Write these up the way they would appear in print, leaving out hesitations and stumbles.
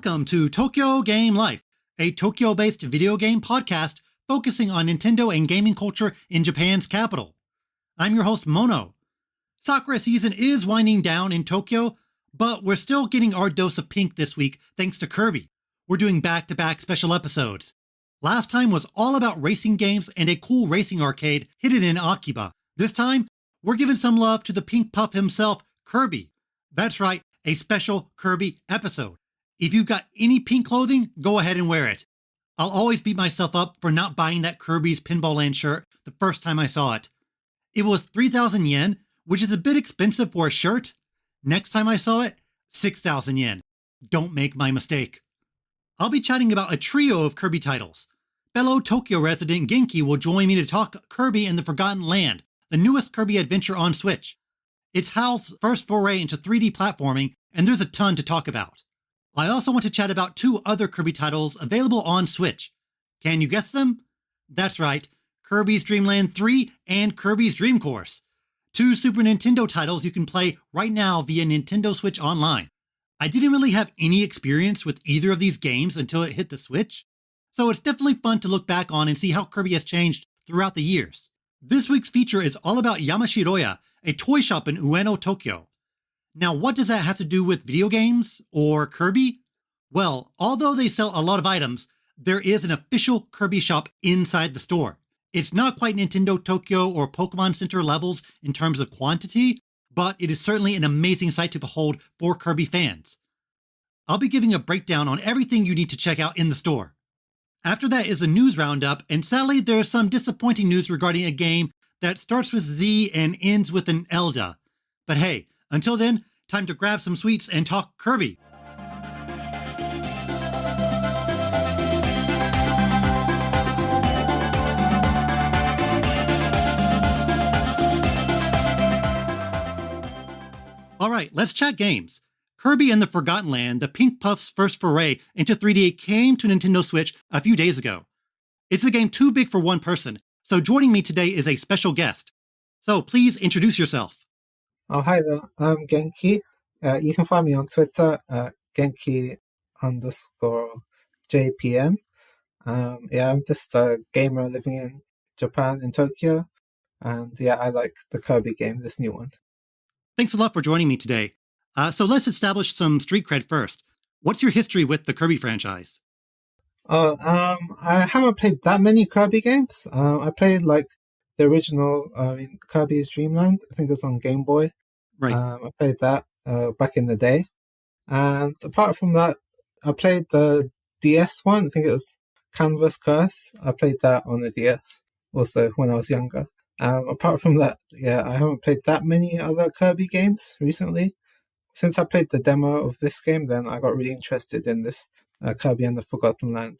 Welcome to Tokyo Game Life, a Tokyo-based video game podcast focusing on Nintendo and gaming culture in Japan's capital. I'm your host, Mono. Sakura season is winding down in Tokyo, but we're still getting our dose of pink this week thanks to Kirby. We're doing back-to-back special episodes. Last time was all about racing games and a cool racing arcade hidden in Akiba. This time, we're giving some love to the pink puff himself, Kirby. That's right, a special Kirby episode. If you've got any pink clothing, go ahead and wear it. I'll always beat myself up for not buying that Kirby's Pinball Land shirt the first time I saw it. It was 3,000 yen, which is a bit expensive for a shirt. Next time I saw it, 6,000 yen. Don't make my mistake. I'll be chatting about a trio of Kirby titles. Fellow Tokyo resident Genki will join me to talk Kirby and the Forgotten Land, the newest Kirby adventure on Switch. It's Hal's first foray into 3D platforming, and there's a ton to talk about. I also want to chat about two other Kirby titles available on Switch. Can you guess them? That's right, Kirby's Dream Land 3 and Kirby's Dream Course. Two Super Nintendo titles you can play right now via Nintendo Switch Online. I didn't really have any experience with either of these games until it hit the Switch, so it's definitely fun to look back on and see how Kirby has changed throughout the years. This week's feature is all about Yamashiroya, a toy shop in Ueno, Tokyo. Now, what does that have to do with video games or Kirby? Well, although they sell a lot of items, there is an official Kirby shop inside the store. It's not quite Nintendo Tokyo or Pokemon Center levels in terms of quantity, but it is certainly an amazing sight to behold for Kirby fans. I'll be giving a breakdown on everything you need to check out in the store. After that is a news roundup, and sadly there's some disappointing news regarding a game that starts with Z and ends with an Elda. But hey, until then, time to grab some sweets and talk Kirby. Alright, let's chat games. Kirby and the Forgotten Land, the Pink Puff's first foray into 3D, came to Nintendo Switch a few days ago. It's a game too big for one person, so joining me today is a special guest. So please introduce yourself. Oh, hi there. I'm Genki. You can find me on Twitter at Genki_JPN. I'm just a gamer living in Japan, in Tokyo. And yeah, I like the Kirby game, this new one. Thanks a lot for joining me today. So let's establish some street cred first. What's your history with the Kirby franchise? I haven't played that many Kirby games. I played like the original Kirby's Dream Land. I think it's on Game Boy. Right. I played that back in the day. And apart from that, I played the DS one. I think it was Canvas Curse. I played that on the DS also when I was younger. Apart from that, yeah, I haven't played that many other Kirby games recently. Since I played the demo of this game, then I got really interested in this Kirby and the Forgotten Land.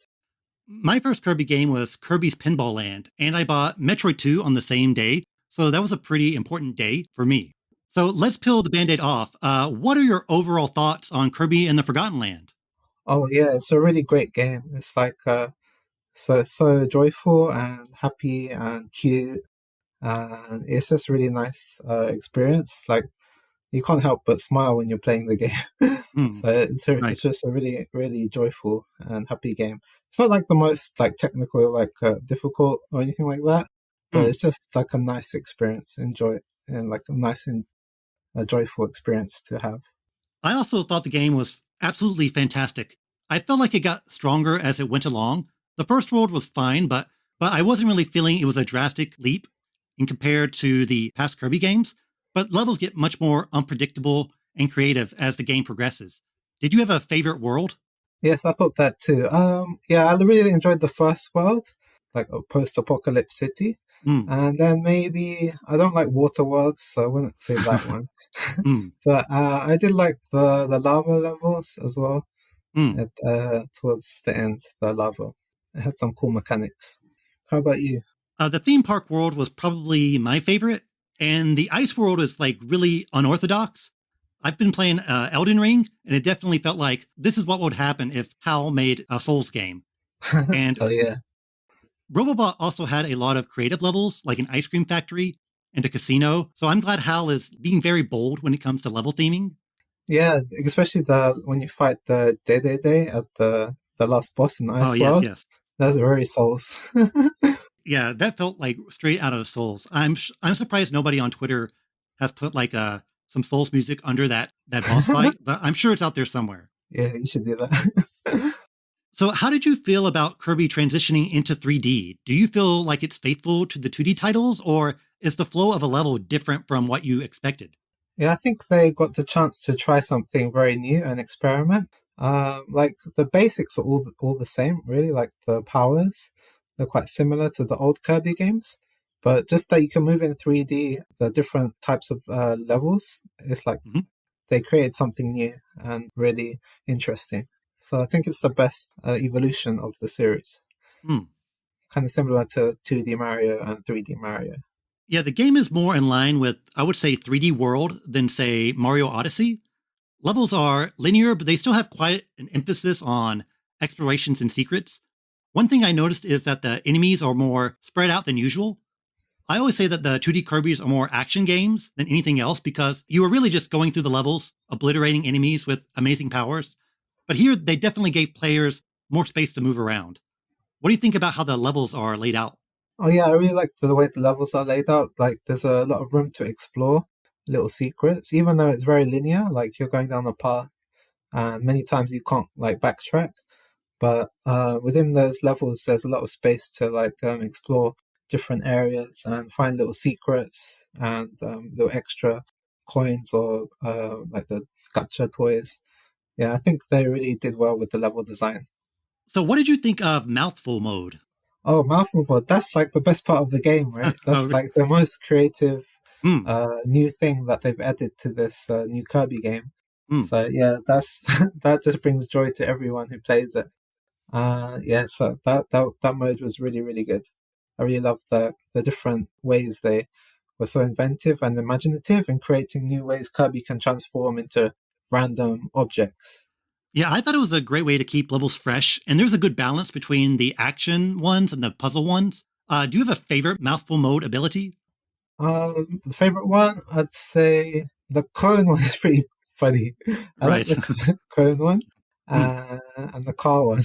My first Kirby game was Kirby's Pinball Land, and I bought Metroid 2 on the same day, so that was a pretty important day for me. So let's peel the Band-Aid off. What are your overall thoughts on Kirby and the Forgotten Land? Oh yeah, it's a really great game. It's like so joyful and happy and cute, and it's just a really nice experience. Like you can't help but smile when you're playing the game. So it's just a really, really joyful and happy game. It's not like the most like technical, like difficult or anything like that, but it's just like a nice experience. Enjoy it, and like a nice and a joyful experience to have. I also thought the game was absolutely fantastic. I felt like it got stronger as it went along. The first world was fine, but I wasn't really feeling it was a drastic leap in compared to the past Kirby games. But levels get much more unpredictable and creative as the game progresses. Did you have a favorite world? Yes, I thought that too. Yeah, I really enjoyed the first world, like a post-apocalypse city. And then maybe, I don't like water worlds, so I wouldn't say that one. But I did like the lava levels as well. Towards the end, the lava. It had some cool mechanics. How about you? The theme park world was probably my favorite, and the ice world is like really unorthodox. I've been playing Elden Ring, and it definitely felt like this is what would happen if HAL made a Souls game. And oh yeah. Robobot also had a lot of creative levels, like an ice cream factory and a casino. So I'm glad HAL is being very bold when it comes to level theming. Yeah, especially the when you fight the Day at the last boss in the Oh, ice yes, world. yes. That's very Souls. Yeah, that felt like straight out of Souls. I'm surprised nobody on Twitter has put like some Souls music under that boss fight, but I'm sure it's out there somewhere. Yeah, you should do that. So, how did you feel about Kirby transitioning into 3D? Do you feel like it's faithful to the 2D titles, or is the flow of a level different from what you expected? Yeah, I think they got the chance to try something very new and experiment. Like the basics are all the same, really. Like the powers, they're quite similar to the old Kirby games, but just that you can move in 3D, the different types of levels, it's like Mhm. they created something new and really interesting. So I think it's the best evolution of the series. Hmm. Kind of similar to 2D Mario and 3D Mario. Yeah, the game is more in line with, I would say, 3D World than, say, Mario Odyssey. Levels are linear, but they still have quite an emphasis on explorations and secrets. One thing I noticed is that the enemies are more spread out than usual. I always say that the 2D Kirby's are more action games than anything else because you were really just going through the levels, obliterating enemies with amazing powers. But here, they definitely gave players more space to move around. What do you think about how the levels are laid out? Oh yeah, I really like the way the levels are laid out. Like there's a lot of room to explore little secrets, even though it's very linear. Like you're going down a path, and many times you can't like backtrack. But within those levels, there's a lot of space to like explore different areas and find little secrets and little extra coins or like the gacha toys. Yeah, I think they really did well with the level design. So, what did you think of mouthful mode? Oh, mouth movement. That's like the best part of the game, right? Oh, That's like the most creative mm, new thing that they've added to this new Kirby game. mm. So yeah, that's that just brings joy to everyone who plays it. Yeah, so that mode was really good. I really loved the different ways they were so inventive and imaginative in creating new ways Kirby can transform into random objects. Yeah, I thought it was a great way to keep levels fresh, and there's a good balance between the action ones and the puzzle ones. Do you have a favorite mouthful mode ability? The favorite one, I'd say the cone one is pretty funny. I like Right. the cone one Mm, and the car one.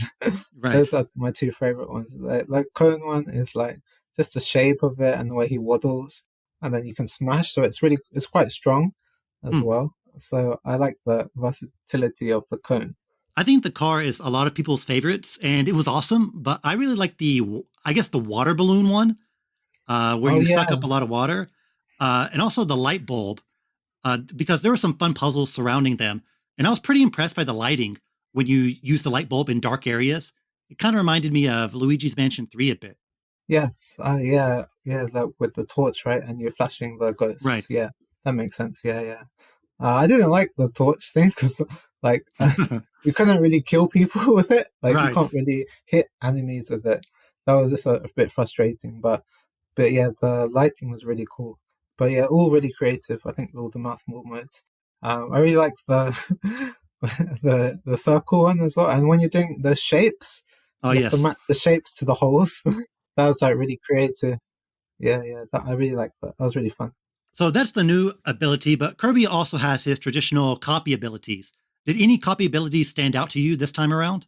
right. Those are my two favorite ones. Like cone one is like just the shape of it and the way he waddles, and then you can smash. So it's quite strong as Mm. well. So I like the versatility of the cone. I think the car is a lot of people's favorites, and it was awesome. But I really like I guess, the water balloon one, where Oh you suck yeah, up a lot of water, and also the light bulb, because there were some fun puzzles surrounding them. And I was pretty impressed by the lighting when you use the light bulb in dark areas. It kind of reminded me of Luigi's Mansion 3 a bit. yes, yeah. Like with the torch, right? And you're flashing the ghosts. Right. Yeah, that makes sense. Yeah. I didn't like the torch thing because, like, you couldn't really kill people with it. Like, you Right. can't really hit enemies with it. That was just a bit frustrating. But yeah, the lighting was really cool. But yeah, all really creative. I think all the mouth movements. I really like the the circle one as well. And when you're doing the shapes, Oh, you have to yes. match the shapes to the holes. That was like really creative. Yeah. I really like that. That was really fun. So that's the new ability, but Kirby also has his traditional copy abilities. Did any copy abilities stand out to you this time around?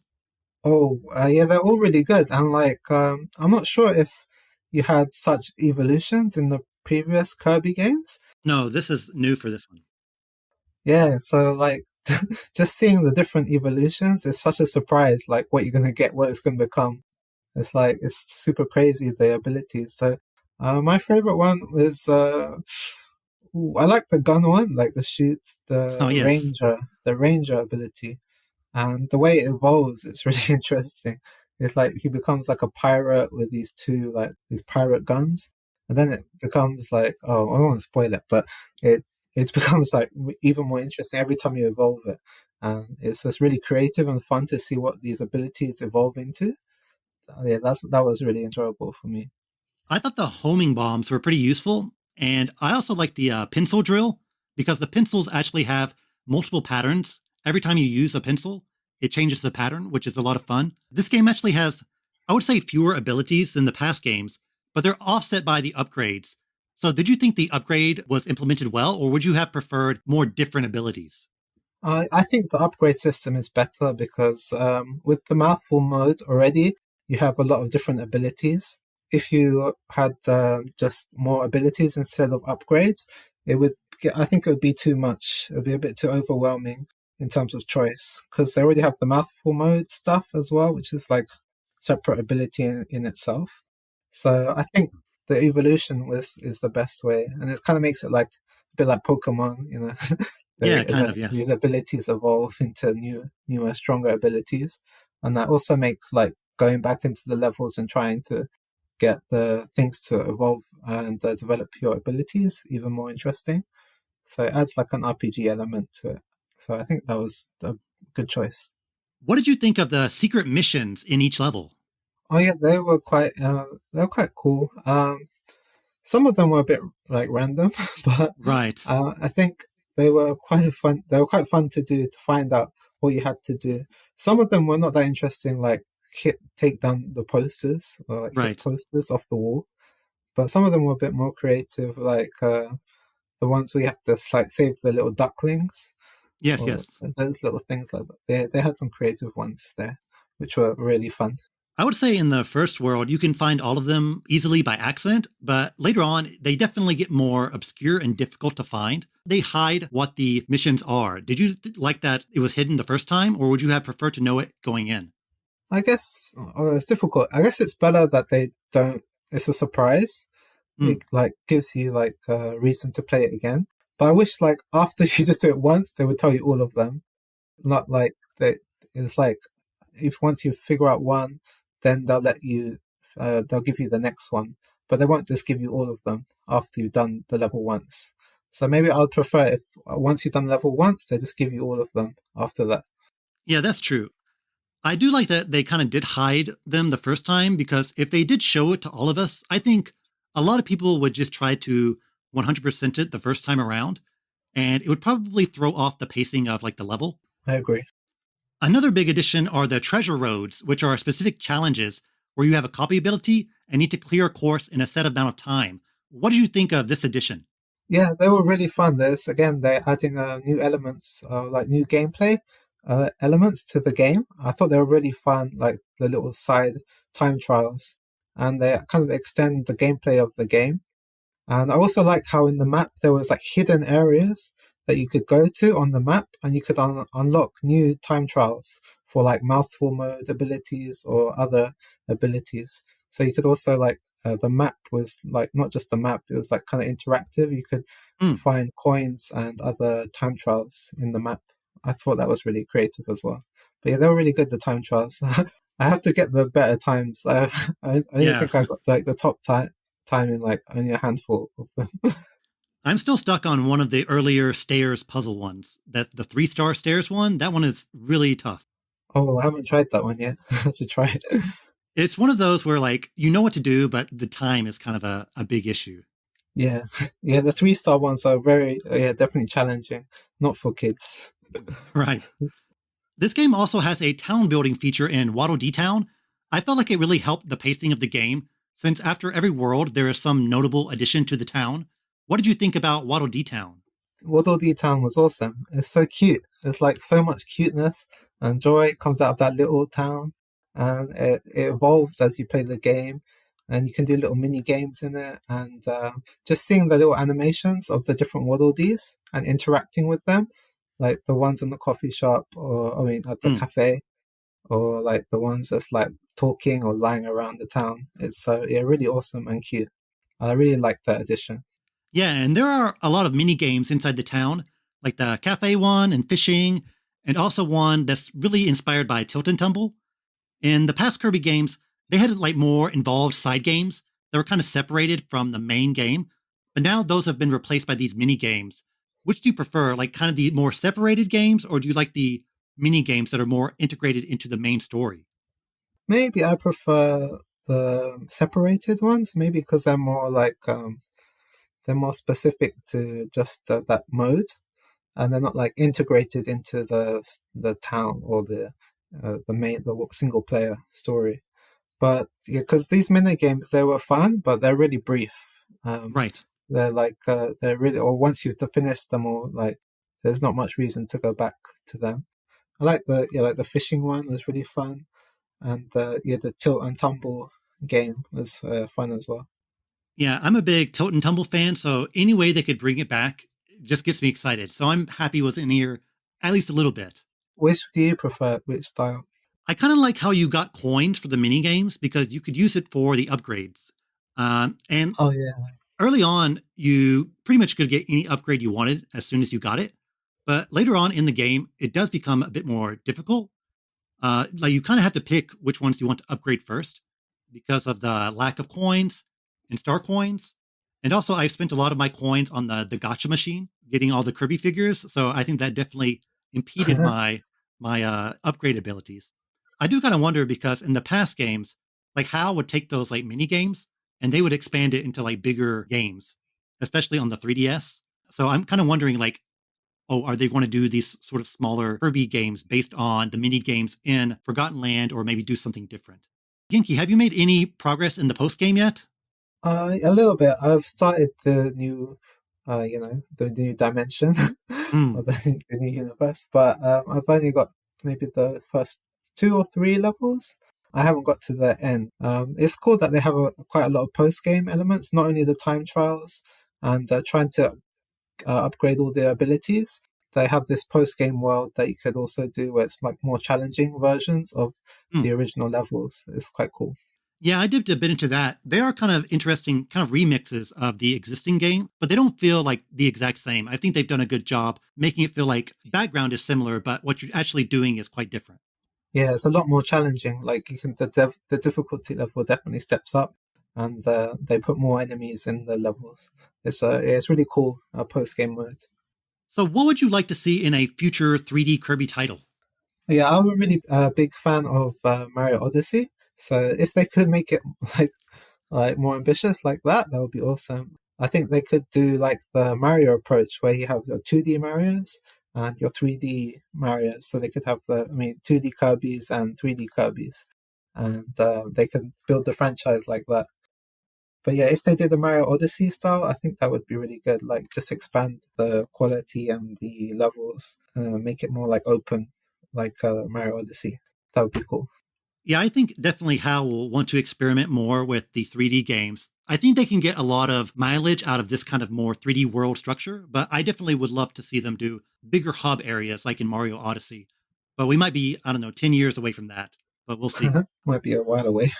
Oh, yeah, they're all really good. And like, I'm not sure if you had such evolutions in the previous Kirby games. No, this is new for this one. Yeah, so like, just seeing the different evolutions is such a surprise. Like, what you're gonna get, what it's gonna become. It's like it's super crazy the abilities. So, my favorite one was, I like the gun one, like the shoots, Oh, yes. the ranger ability. And the way it evolves, it's really interesting. It's like he becomes like a pirate with these two like these pirate guns, and then it becomes like, oh, I don't want to spoil it, but it becomes like even more interesting every time you evolve it. And it's just really creative and fun to see what these abilities evolve into. Yeah, that was really enjoyable for me. I thought the homing bombs were pretty useful. And I also like the pencil drill because the pencils actually have multiple patterns. Every time you use a pencil, it changes the pattern, which is a lot of fun. This game actually has, I would say, fewer abilities than the past games, but they're offset by the upgrades. So, did you think the upgrade was implemented well, or would you have preferred more different abilities? I think the upgrade system is better because with the mouthful mode already, you have a lot of different abilities. If you had just more abilities instead of upgrades, it would I think it would be too much. It would be a bit too overwhelming in terms of choice because they already have the mouthful mode stuff as well, which is like separate ability in itself. So I think the evolution was is the best way, and it kind of makes it like a bit like Pokemon, you know. Yeah, kind of, These yes. abilities evolve into newer, stronger abilities, and that also makes like going back into the levels and trying to get the things to evolve and develop your abilities even more interesting. So it adds like an RPG element to it. So I think that was a good choice. What did you think of the secret missions in each level? Oh yeah, they were quite cool. Some of them were a bit like random, but Right, I think they were quite fun. They were quite fun to do to find out what you had to do. Some of them were not that interesting, like take down the posters or like hit right. posters off the wall. But some of them were a bit more creative, like the ones where you have to like save the little ducklings Yes, or yes. those little things like that. They had some creative ones there, which were really fun. I would say in the first world, you can find all of them easily by accident, but later on, they definitely get more obscure and difficult to find. They hide what the missions are. Did you like that it was hidden the first time, or would you have preferred to know it going in? I guess it's difficult. I guess it's better that they don't. It's a surprise. Mm, It like gives you like a reason to play it again. But I wish like after you just do it once, they would tell you all of them. Not like they. It's like if once you figure out one, then they'll let you. They'll give you the next one, but they won't just give you all of them after you've done the level once. So maybe I'd prefer if once you've done level once, they just give you all of them after that. yeah, that's true. I do like that they kind of did hide them the first time because if they did show it to all of us, I think a lot of people would just try to 100% it the first time around, and it would probably throw off the pacing of like the level. I agree. Another big addition are the treasure roads, which are specific challenges where you have a copy ability and need to clear a course in a set amount of time. What did you think of this addition? Yeah, they were really fun. There's again, they're adding new elements, like new gameplay elements to the game. I thought they were really fun, like the little side time trials, and they kind of extend the gameplay of the game. And I also like how in the map there was like hidden areas that you could go to on the map, and you could unlock new time trials for like mouthful mode abilities or other abilities. So you could also like the map was like not just a map; it was like kind of interactive. You could Hmm. find coins and other time trials in the map. I thought that was really creative as well. But yeah, they were really good. The time trials. I have to get the better times. I only Yeah, think I got like the top time in like only a handful of them. I'm still stuck on one of the earlier stairs puzzle ones. That the 3-star stairs one, that one is really tough. Oh, I haven't tried that one yet. I should try it. It's one of those where like you know what to do, but the time is kind of a big issue. Yeah, yeah. The 3-star ones are very, yeah, definitely challenging. Not for kids. Right. This game also has a town building feature in Waddle Dee Town. I felt like it really helped the pacing of the game, since after every world there is some notable addition to the town. What did you think about Waddle Dee Town? Waddle Town was awesome. It's so cute. It's like so much cuteness and joy comes out of that little town, and it evolves as you play the game. And you can do little mini games in it, and just seeing the little animations of the different Waddle Dees and interacting with them, like the ones in the coffee shop, or I mean at the Hmm. cafe, or like the ones that's like talking or lying around the town. It's so yeah, really awesome and cute. I really like that addition. Yeah, and there are a lot of mini games inside the town, like the cafe one and fishing, and also one that's really inspired by Tilt and Tumble. In the past Kirby games, they had like more involved side games that were kind of separated from the main game, but now those have been replaced by these mini games. Which do you prefer, like kind of the more separated games, or do you like the mini games that are more integrated into the main story? Maybe I prefer the separated ones, maybe because they're more like they're more specific to just that mode, and they're not like integrated into the town or the single player story. But yeah, because these mini games they were fun, but they're really brief. Right. They're like they're really or once you've finished them or like there's not much reason to go back to them. I like the fishing one was really fun, and the tilt and tumble game was fun as well. Yeah, I'm a big Tilt and Tumble fan, so any way they could bring it back just gets me excited. So I'm happy it was in here at least a little bit. Which do you prefer? Which style? I kind of like how you got coins for the mini games because you could use it for the upgrades. And Oh yeah. early on, you pretty much could get any upgrade you wanted as soon as you got it. But later on in the game, it does become a bit more difficult. Like you kind of have to pick which ones you want to upgrade first because of the lack of coins and star coins. And also, I've spent a lot of my coins on the gotcha machine, getting all the Kirby figures. So I think that definitely impeded my upgrade abilities. I do kind of wonder because in the past games, like HAL would take those like mini games and they would expand it into like bigger games, especially on the 3DS. So I'm kind of wondering like, oh, are they going to do these sort of smaller Kirby games based on the mini games in Forgotten Land or maybe do something different? Genki, have you made any progress in the post game yet? A little bit. I've started the new, the new dimension Hmm. or the new universe, but I've only got maybe the first 2 or 3 levels. I haven't got to the end. It's cool that they have quite a lot of post game elements, not only the time trials and trying to upgrade all their abilities. They have this post game world that you could also do where it's like more challenging versions of Hmm. the original levels. It's quite cool. Yeah, I dipped a bit into that. They are kind of interesting, kind of remixes of the existing game, but they don't feel like the exact same. I think they've done a good job making it feel like background is similar, but what you're actually doing is quite different. Yeah, it's a lot more challenging. Like you can the difficulty level definitely steps up, and they put more enemies in the levels. It's really cool post game mode. So, what would you like to see in a future 3D Kirby title? Yeah, I'm a really big fan of Mario Odyssey. So if they could make it like more ambitious like that, that would be awesome. I think they could do like the Mario approach where you have your 2D Marios and your 3D Marios. So they could have 2D Kirby's and 3D Kirby's, and they could build the franchise like that. But yeah, if they did a Mario Odyssey style, I think that would be really good. Like just expand the quality and the levels, make it more like open, like Mario Odyssey. That would be cool. Yeah, I think definitely HAL will want to experiment more with the 3D games. I think they can get a lot of mileage out of this kind of more 3D world structure, but I definitely would love to see them do bigger hub areas like in Mario Odyssey. But we might be, I don't know, 10 years away from that, but we'll see. Might be a while away.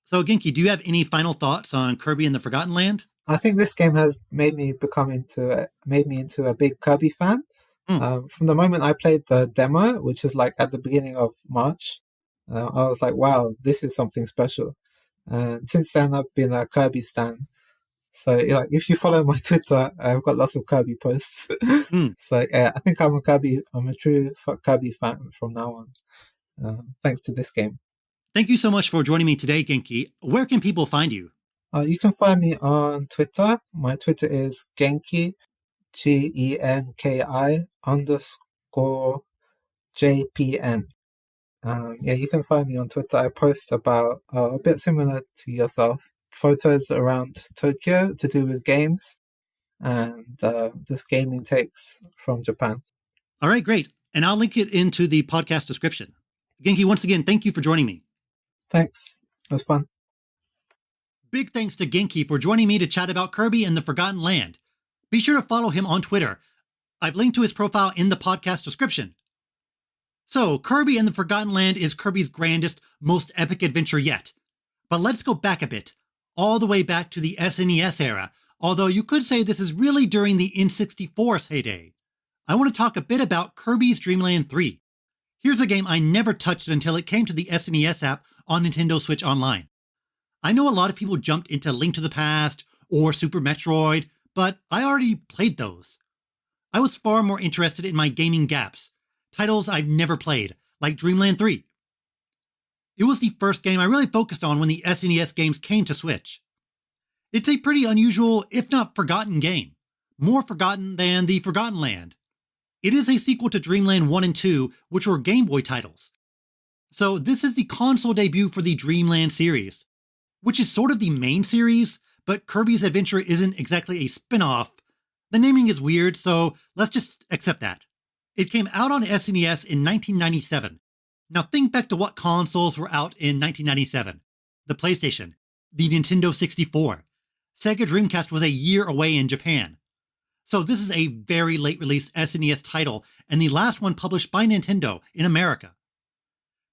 So, Genki, do you have any final thoughts on Kirby and the Forgotten Land? I think this game has made me into a big Kirby fan. Hmm. From the moment I played the demo, which is like at the beginning of March, I was like, "Wow, this is something special." And since then, I've been a Kirby stan. So, like, if you follow my Twitter, I've got lots of Kirby posts. Hmm. So, yeah, I think I'm a true Kirby fan from now on, thanks to this game. Thank you so much for joining me today, Genki. Where can people find you? You can find me on Twitter. My Twitter is Genki, GENKI underscore JPN. Yeah, you can find me on Twitter. I post about a bit similar to yourself, photos around Tokyo to do with games and just gaming takes from Japan. All right, great. And I'll link it into the podcast description. Genki, once again, thank you for joining me. Thanks. It was fun. Big thanks to Genki for joining me to chat about Kirby and the Forgotten Land. Be sure to follow him on Twitter. I've linked to his profile in the podcast description. So, Kirby and the Forgotten Land is Kirby's grandest, most epic adventure yet. But let's go back a bit, all the way back to the SNES era, although you could say this is really during the N64's heyday. I want to talk a bit about Kirby's Dream Land 3. Here's a game I never touched until it came to the SNES app on Nintendo Switch Online. I know a lot of people jumped into Link to the Past or Super Metroid, but I already played those. I was far more interested in my gaming gaps, titles I've never played, like Dreamland 3. It was the first game I really focused on when the SNES games came to Switch. It's a pretty unusual, if not forgotten game. More forgotten than the Forgotten Land. It is a sequel to Dreamland 1 and 2, which were Game Boy titles. So this is the console debut for the Dreamland series, which is sort of the main series, but Kirby's Adventure isn't exactly a spin-off. The naming is weird, so let's just accept that. It came out on SNES in 1997. Now think back to what consoles were out in 1997. The PlayStation, the Nintendo 64. Sega Dreamcast was a year away in Japan. So this is a very late release SNES title, and the last one published by Nintendo in America.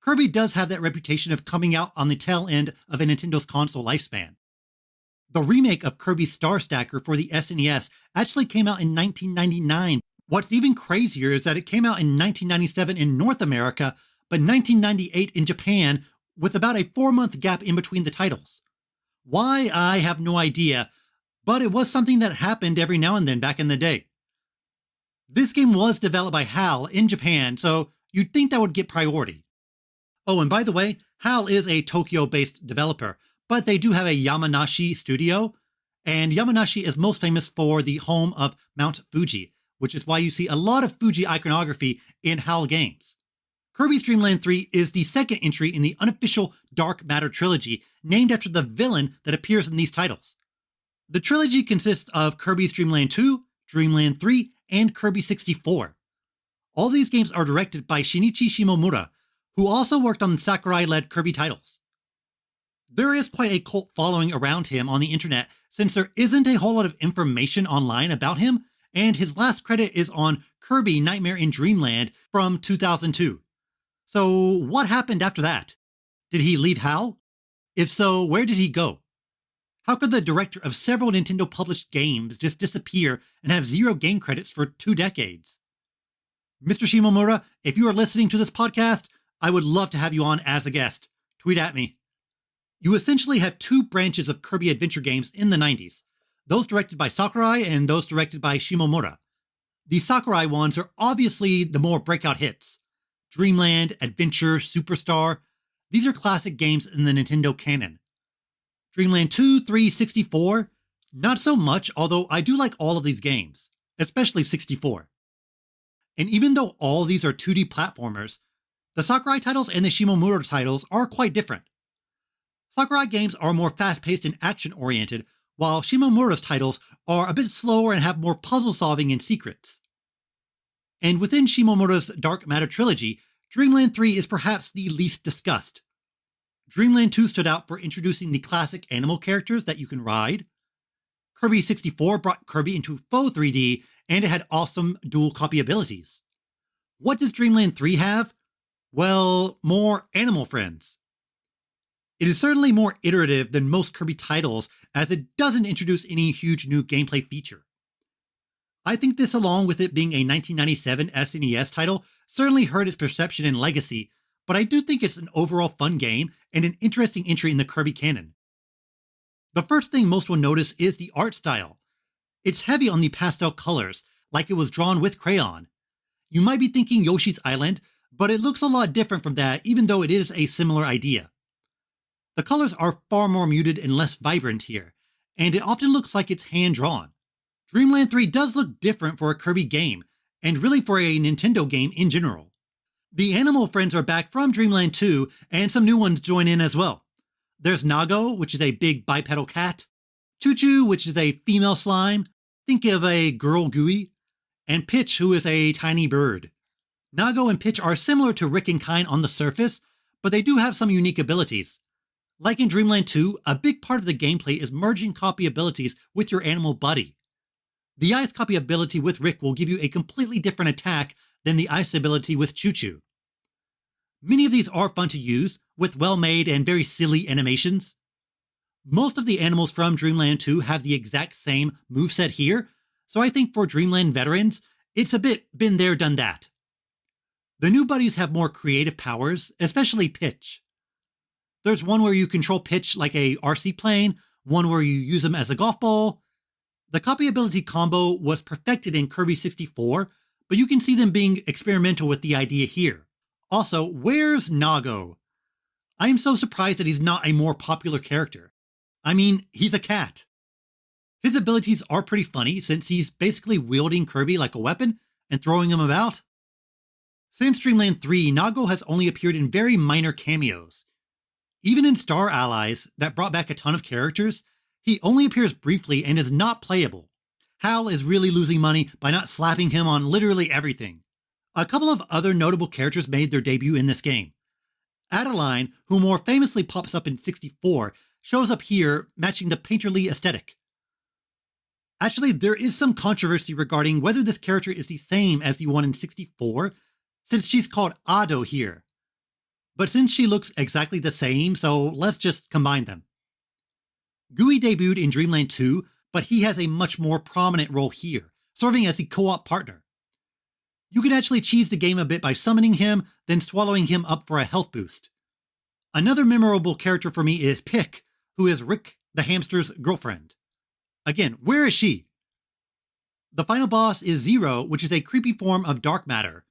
Kirby does have that reputation of coming out on the tail end of a Nintendo's console lifespan. The remake of Kirby's Star Stacker for the SNES actually came out in 1999. What's even crazier is that it came out in 1997 in North America, but 1998 in Japan, with about a 4-month gap in between the titles. Why, I have no idea, but it was something that happened every now and then back in the day. This game was developed by HAL in Japan, so you'd think that would get priority. Oh, and by the way, HAL is a Tokyo-based developer, but they do have a Yamanashi studio, and Yamanashi is most famous for the home of Mount Fuji, which is why you see a lot of Fuji iconography in HAL games. Kirby's Dream Land 3 is the second entry in the unofficial Dark Matter trilogy, named after the villain that appears in these titles. The trilogy consists of Kirby's Dream Land 2, Dream Land 3, and Kirby 64. All these games are directed by Shinichi Shimomura, who also worked on Sakurai-led Kirby titles. There is quite a cult following around him on the internet, since there isn't a whole lot of information online about him, and his last credit is on Kirby Nightmare in Dreamland from 2002. So what happened after that? Did he leave HAL? If so, where did he go? How could the director of several Nintendo-published games just disappear and have 0 game credits for 2 decades? Mr. Shimomura, if you are listening to this podcast, I would love to have you on as a guest. Tweet at me. You essentially have 2 branches of Kirby adventure games in the 90s, those directed by Sakurai and those directed by Shimomura. The Sakurai ones are obviously the more breakout hits. Dreamland, Adventure, Superstar, these are classic games in the Nintendo canon. Dreamland 2, 3, 64, not so much, although I do like all of these games, especially 64. And even though all these are 2D platformers, the Sakurai titles and the Shimomura titles are quite different. Sakurai games are more fast-paced and action-oriented, while Shimomura's titles are a bit slower and have more puzzle-solving and secrets. And within Shimomura's Dark Matter trilogy, Dreamland 3 is perhaps the least discussed. Dreamland 2 stood out for introducing the classic animal characters that you can ride. Kirby 64 brought Kirby into faux 3D, and it had awesome dual copy abilities. What does Dreamland 3 have? Well, more animal friends. It is certainly more iterative than most Kirby titles, as it doesn't introduce any huge new gameplay feature. I think this, along with it being a 1997 SNES title, certainly hurt its perception and legacy, but I do think it's an overall fun game and an interesting entry in the Kirby canon. The first thing most will notice is the art style. It's heavy on the pastel colors, like it was drawn with crayon. You might be thinking Yoshi's Island, but it looks a lot different from that, even though it is a similar idea. The colors are far more muted and less vibrant here, and it often looks like it's hand-drawn. Dreamland 3 does look different for a Kirby game, and really for a Nintendo game in general. The animal friends are back from Dreamland 2, and some new ones join in as well. There's Nago, which is a big bipedal cat, Choo-Choo, which is a female slime, think of a girl Gooey, and Pitch, who is a tiny bird. Nago and Pitch are similar to Rick and Kine on the surface, but they do have some unique abilities. Like in Dreamland 2, a big part of the gameplay is merging copy abilities with your animal buddy. The ice copy ability with Rick will give you a completely different attack than the ice ability with Choo-Choo. Many of these are fun to use, with well-made and very silly animations. Most of the animals from Dreamland 2 have the exact same moveset here, so I think for Dreamland veterans, it's a bit been there, done that. The new buddies have more creative powers, especially Pitch. There's one where you control Pitch like a RC plane, one where you use him as a golf ball. The copy ability combo was perfected in Kirby 64, but you can see them being experimental with the idea here. Also, where's Nago? I am so surprised that he's not a more popular character. I mean, he's a cat. His abilities are pretty funny since he's basically wielding Kirby like a weapon and throwing him about. Since Dreamland 3, Nago has only appeared in very minor cameos. Even in Star Allies, that brought back a ton of characters, he only appears briefly and is not playable. Hal is really losing money by not slapping him on literally everything. A couple of other notable characters made their debut in this game. Adeline, who more famously pops up in 64, shows up here matching the painterly aesthetic. Actually, there is some controversy regarding whether this character is the same as the one in 64, since she's called Ado here. But since she looks exactly the same, so let's just combine them. Gui debuted in Dreamland 2, but he has a much more prominent role here, serving as the co-op partner. You can actually cheese the game a bit by summoning him, then swallowing him up for a health boost. Another memorable character for me is Pick, who is Rick the hamster's girlfriend. Again, where is she? The final boss is Zero, which is a creepy form of dark matter.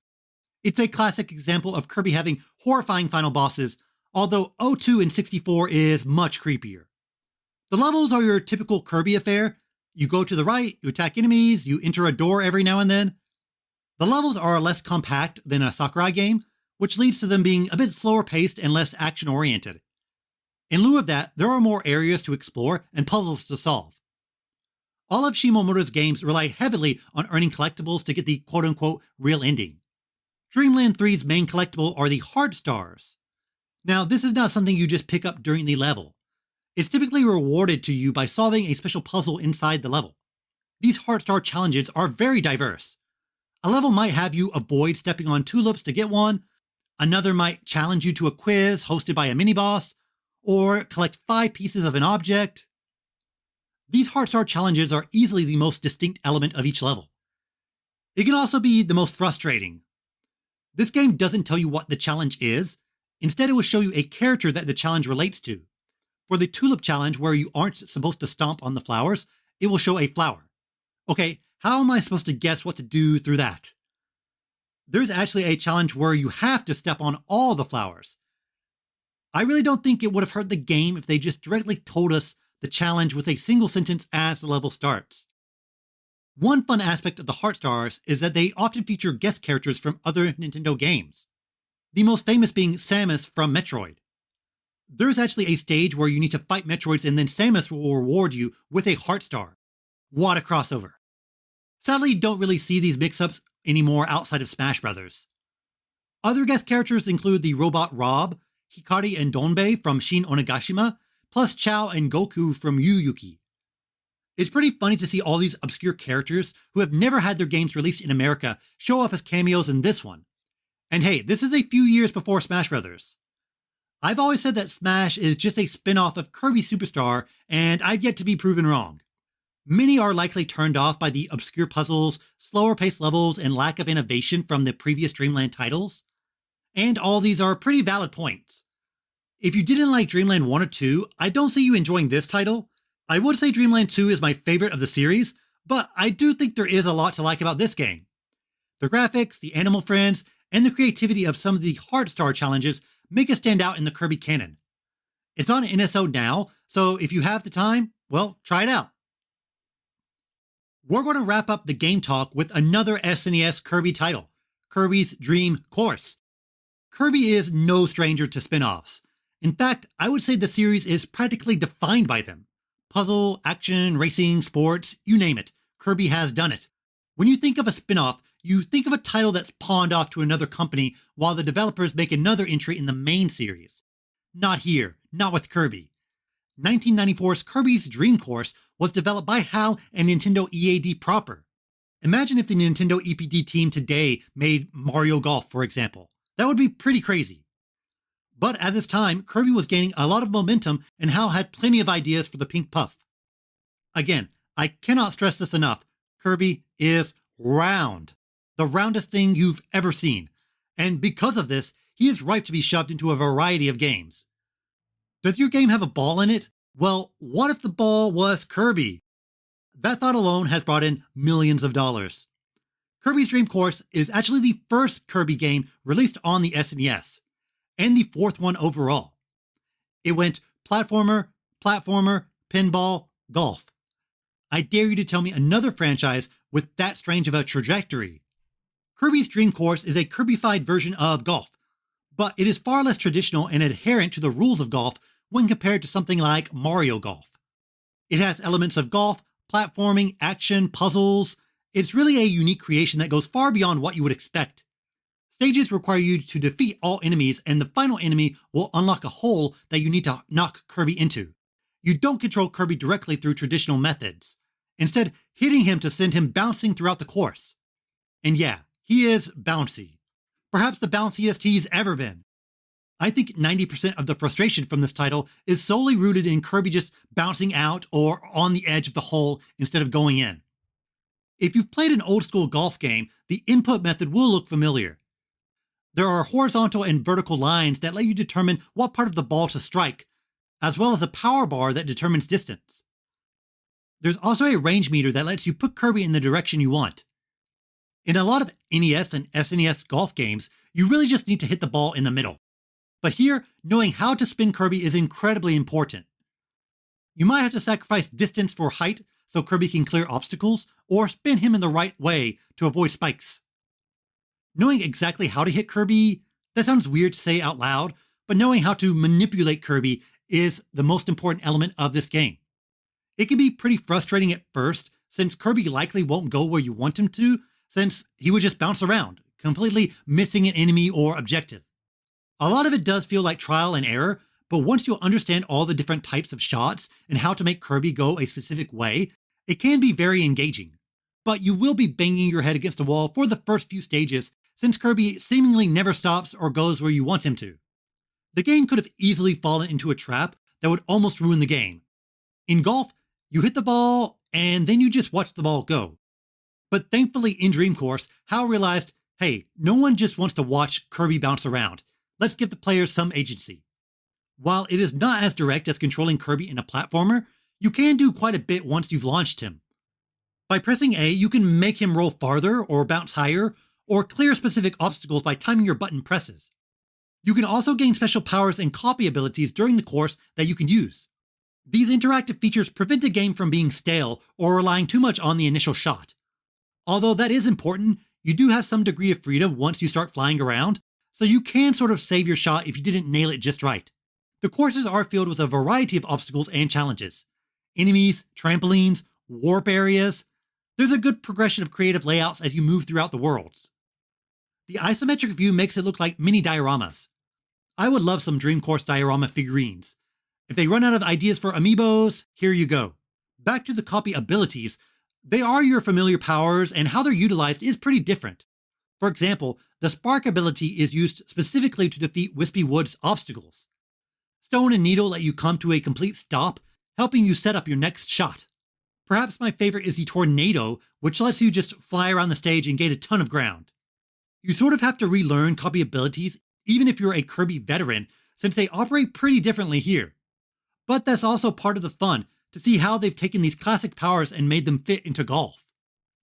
It's a classic example of Kirby having horrifying final bosses, although O2 in 64 is much creepier. The levels are your typical Kirby affair. You go to the right, you attack enemies, you enter a door every now and then. The levels are less compact than a Sakurai game, which leads to them being a bit slower paced and less action-oriented. In lieu of that, there are more areas to explore and puzzles to solve. All of Shimomoto's games rely heavily on earning collectibles to get the quote-unquote real ending. Dreamland 3's main collectible are the Heart Stars. Now, this is not something you just pick up during the level. It's typically rewarded to you by solving a special puzzle inside the level. These Heart Star challenges are very diverse. A level might have you avoid stepping on tulips to get one, another might challenge you to a quiz hosted by a mini-boss, or collect 5 pieces of an object. These Heart Star challenges are easily the most distinct element of each level. It can also be the most frustrating. This game doesn't tell you what the challenge is, instead it will show you a character that the challenge relates to. For the tulip challenge where you aren't supposed to stomp on the flowers, it will show a flower. Okay, how am I supposed to guess what to do through that? There's actually a challenge where you have to step on all the flowers. I really don't think it would have hurt the game if they just directly told us the challenge with a single sentence as the level starts. One fun aspect of the Heart Stars is that they often feature guest characters from other Nintendo games, the most famous being Samus from Metroid. There's actually a stage where you need to fight Metroids and then Samus will reward you with a Heart Star. What a crossover. Sadly, you don't really see these mix-ups anymore outside of Smash Bros. Other guest characters include the robot Rob, Hikari and Donbei from Shin Onigashima, plus Chao and Goku from Yu Yuki. It's pretty funny to see all these obscure characters who have never had their games released in America show up as cameos in this one. And hey, this is a few years before Smash Bros. I've always said that Smash is just a spin-off of Kirby Superstar, and I've yet to be proven wrong. Many are likely turned off by the obscure puzzles, slower paced levels, and lack of innovation from the previous Dreamland titles. And all these are pretty valid points. If you didn't like Dreamland 1 or 2, I don't see you enjoying this title. I would say Dreamland 2 is my favorite of the series, but I do think there is a lot to like about this game. The graphics, the animal friends, and the creativity of some of the Heart Star challenges make it stand out in the Kirby canon. It's on NSO now, so if you have the time, well, try it out. We're going to wrap up the game talk with another SNES Kirby title, Kirby's Dream Course. Kirby is no stranger to spin-offs. In fact, I would say the series is practically defined by them. Puzzle, action, racing, sports, you name it, Kirby has done it. When you think of a spin-off, you think of a title that's pawned off to another company while the developers make another entry in the main series. Not here, not with Kirby. 1994's Kirby's Dream Course was developed by HAL and Nintendo EAD proper. Imagine if the Nintendo EPD team today made Mario Golf, for example. That would be pretty crazy. But at this time, Kirby was gaining a lot of momentum and HAL had plenty of ideas for the Pink Puff. Again, I cannot stress this enough. Kirby is round. The roundest thing you've ever seen. And because of this, he is ripe to be shoved into a variety of games. Does your game have a ball in it? Well, what if the ball was Kirby? That thought alone has brought in millions of dollars. Kirby's Dream Course is actually the first Kirby game released on the SNES, and the fourth one overall. It went platformer, platformer, pinball, golf. I dare you to tell me another franchise with that strange of a trajectory. Kirby's Dream Course is a Kirby-fied version of golf, but it is far less traditional and adherent to the rules of golf when compared to something like Mario Golf. It has elements of golf, platforming, action, puzzles. It's really a unique creation that goes far beyond what you would expect. Stages require you to defeat all enemies, and the final enemy will unlock a hole that you need to knock Kirby into. You don't control Kirby directly through traditional methods, instead hitting him to send him bouncing throughout the course. And yeah, he is bouncy. Perhaps the bounciest he's ever been. I think 90% of the frustration from this title is solely rooted in Kirby just bouncing out or on the edge of the hole instead of going in. If you've played an old school golf game, the input method will look familiar. There are horizontal and vertical lines that let you determine what part of the ball to strike, as well as a power bar that determines distance. There's also a range meter that lets you put Kirby in the direction you want. In a lot of NES and SNES golf games, you really just need to hit the ball in the middle. But here, knowing how to spin Kirby is incredibly important. You might have to sacrifice distance for height so Kirby can clear obstacles, or spin him in the right way to avoid spikes. Knowing exactly how to hit Kirby, that sounds weird to say out loud, but knowing how to manipulate Kirby is the most important element of this game. It can be pretty frustrating at first, since Kirby likely won't go where you want him to, since he would just bounce around, completely missing an enemy or objective. A lot of it does feel like trial and error, but once you understand all the different types of shots and how to make Kirby go a specific way, it can be very engaging. But you will be banging your head against a wall for the first few stages, since Kirby seemingly never stops or goes where you want him to. The game could have easily fallen into a trap that would almost ruin the game. In golf, you hit the ball and then you just watch the ball go. But thankfully in Dream Course, HAL realized, hey, no one just wants to watch Kirby bounce around. Let's give the players some agency. While it is not as direct as controlling Kirby in a platformer, you can do quite a bit once you've launched him. By pressing A, you can make him roll farther or bounce higher, or clear specific obstacles by timing your button presses. You can also gain special powers and copy abilities during the course that you can use. These interactive features prevent the game from being stale or relying too much on the initial shot. Although that is important, you do have some degree of freedom once you start flying around, so you can sort of save your shot if you didn't nail it just right. The courses are filled with a variety of obstacles and challenges. Enemies, trampolines, warp areas. There's a good progression of creative layouts as you move throughout the worlds. The isometric view makes it look like mini dioramas. I would love some Dream Course diorama figurines. If they run out of ideas for amiibos, here you go. Back to the copy abilities, they are your familiar powers, and how they're utilized is pretty different. For example, the Spark ability is used specifically to defeat Wispy Wood's obstacles. Stone and Needle let you come to a complete stop, helping you set up your next shot. Perhaps my favorite is the Tornado, which lets you just fly around the stage and gain a ton of ground. You sort of have to relearn copy abilities, even if you're a Kirby veteran, since they operate pretty differently here. But that's also part of the fun, to see how they've taken these classic powers and made them fit into golf.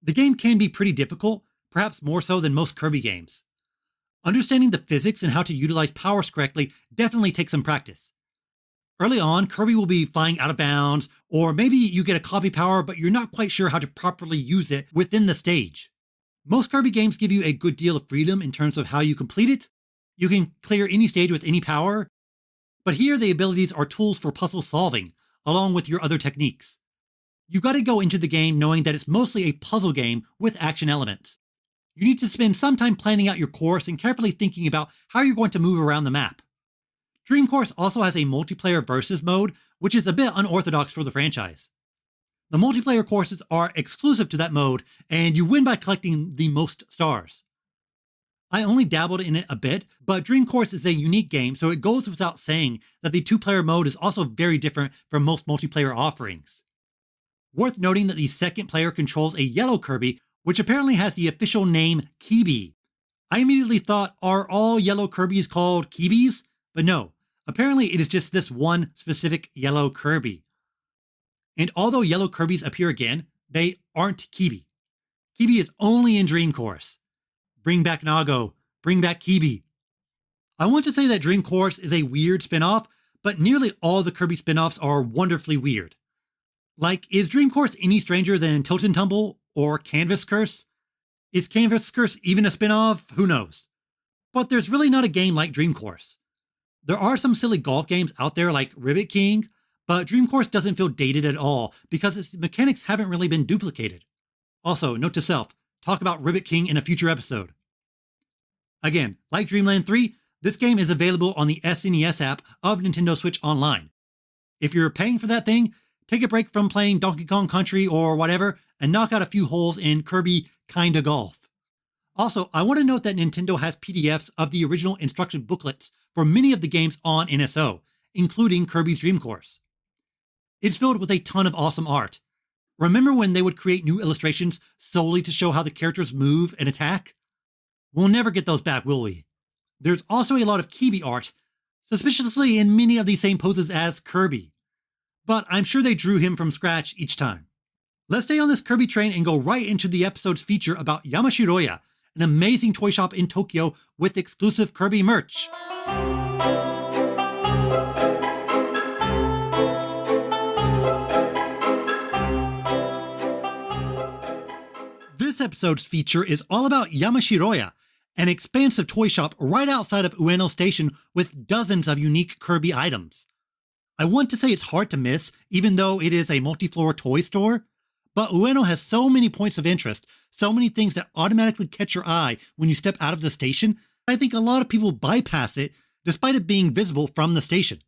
The game can be pretty difficult, perhaps more so than most Kirby games. Understanding the physics and how to utilize powers correctly definitely takes some practice. Early on, Kirby will be flying out of bounds, or maybe you get a copy power but you're not quite sure how to properly use it within the stage. Most Kirby games give you a good deal of freedom in terms of how you complete it. You can clear any stage with any power, but here the abilities are tools for puzzle solving, along with your other techniques. You gotta go into the game knowing that it's mostly a puzzle game with action elements. You need to spend some time planning out your course and carefully thinking about how you're going to move around the map. Dream Course also has a multiplayer versus mode, which is a bit unorthodox for the franchise. The multiplayer courses are exclusive to that mode, and you win by collecting the most stars. I only dabbled in it a bit, but Dream Course is a unique game, so it goes without saying that the two-player mode is also very different from most multiplayer offerings. Worth noting that the second player controls a yellow Kirby, which apparently has the official name Kibi. I immediately thought, are all yellow Kirbys called Kibis? But no, apparently it is just this one specific yellow Kirby. And although yellow Kirbys appear again, they aren't Kibi. Kibi is only in Dream Course. Bring back Nago, bring back Kibi. I want to say that Dream Course is a weird spin-off, but nearly all the Kirby spin-offs are wonderfully weird. Like, is Dream Course any stranger than Tilt and Tumble or Canvas Curse? Is Canvas Curse even a spin-off? Who knows? But there's really not a game like Dream Course. There are some silly golf games out there like Ribbit King, But Dream Course doesn't feel dated at all because its mechanics haven't really been duplicated. Also, note to self, talk about Ribbit King in a future episode. Again, like Dreamland 3, this game is available on the SNES app of Nintendo Switch Online. If you're paying for that thing, take a break from playing Donkey Kong Country or whatever and knock out a few holes in Kirby Kinda Golf. Also, I want to note that Nintendo has PDFs of the original instruction booklets for many of the games on NSO, including Kirby's Dream Course. It's filled with a ton of awesome art. Remember when they would create new illustrations solely to show how the characters move and attack? We'll never get those back, will we? There's also a lot of Kirby art, suspiciously in many of the same poses as Kirby. But I'm sure they drew him from scratch each time. Let's stay on this Kirby train and go right into the episode's feature about Yamashiroya, an amazing toy shop in Tokyo with exclusive Kirby merch. This episode's feature is all about Yamashiroya, an expansive toy shop right outside of Ueno Station with dozens of unique Kirby items. I want to say it's hard to miss, even though it is a multi-floor toy store, but Ueno has so many points of interest, so many things that automatically catch your eye when you step out of the station, I think a lot of people bypass it despite it being visible from the station.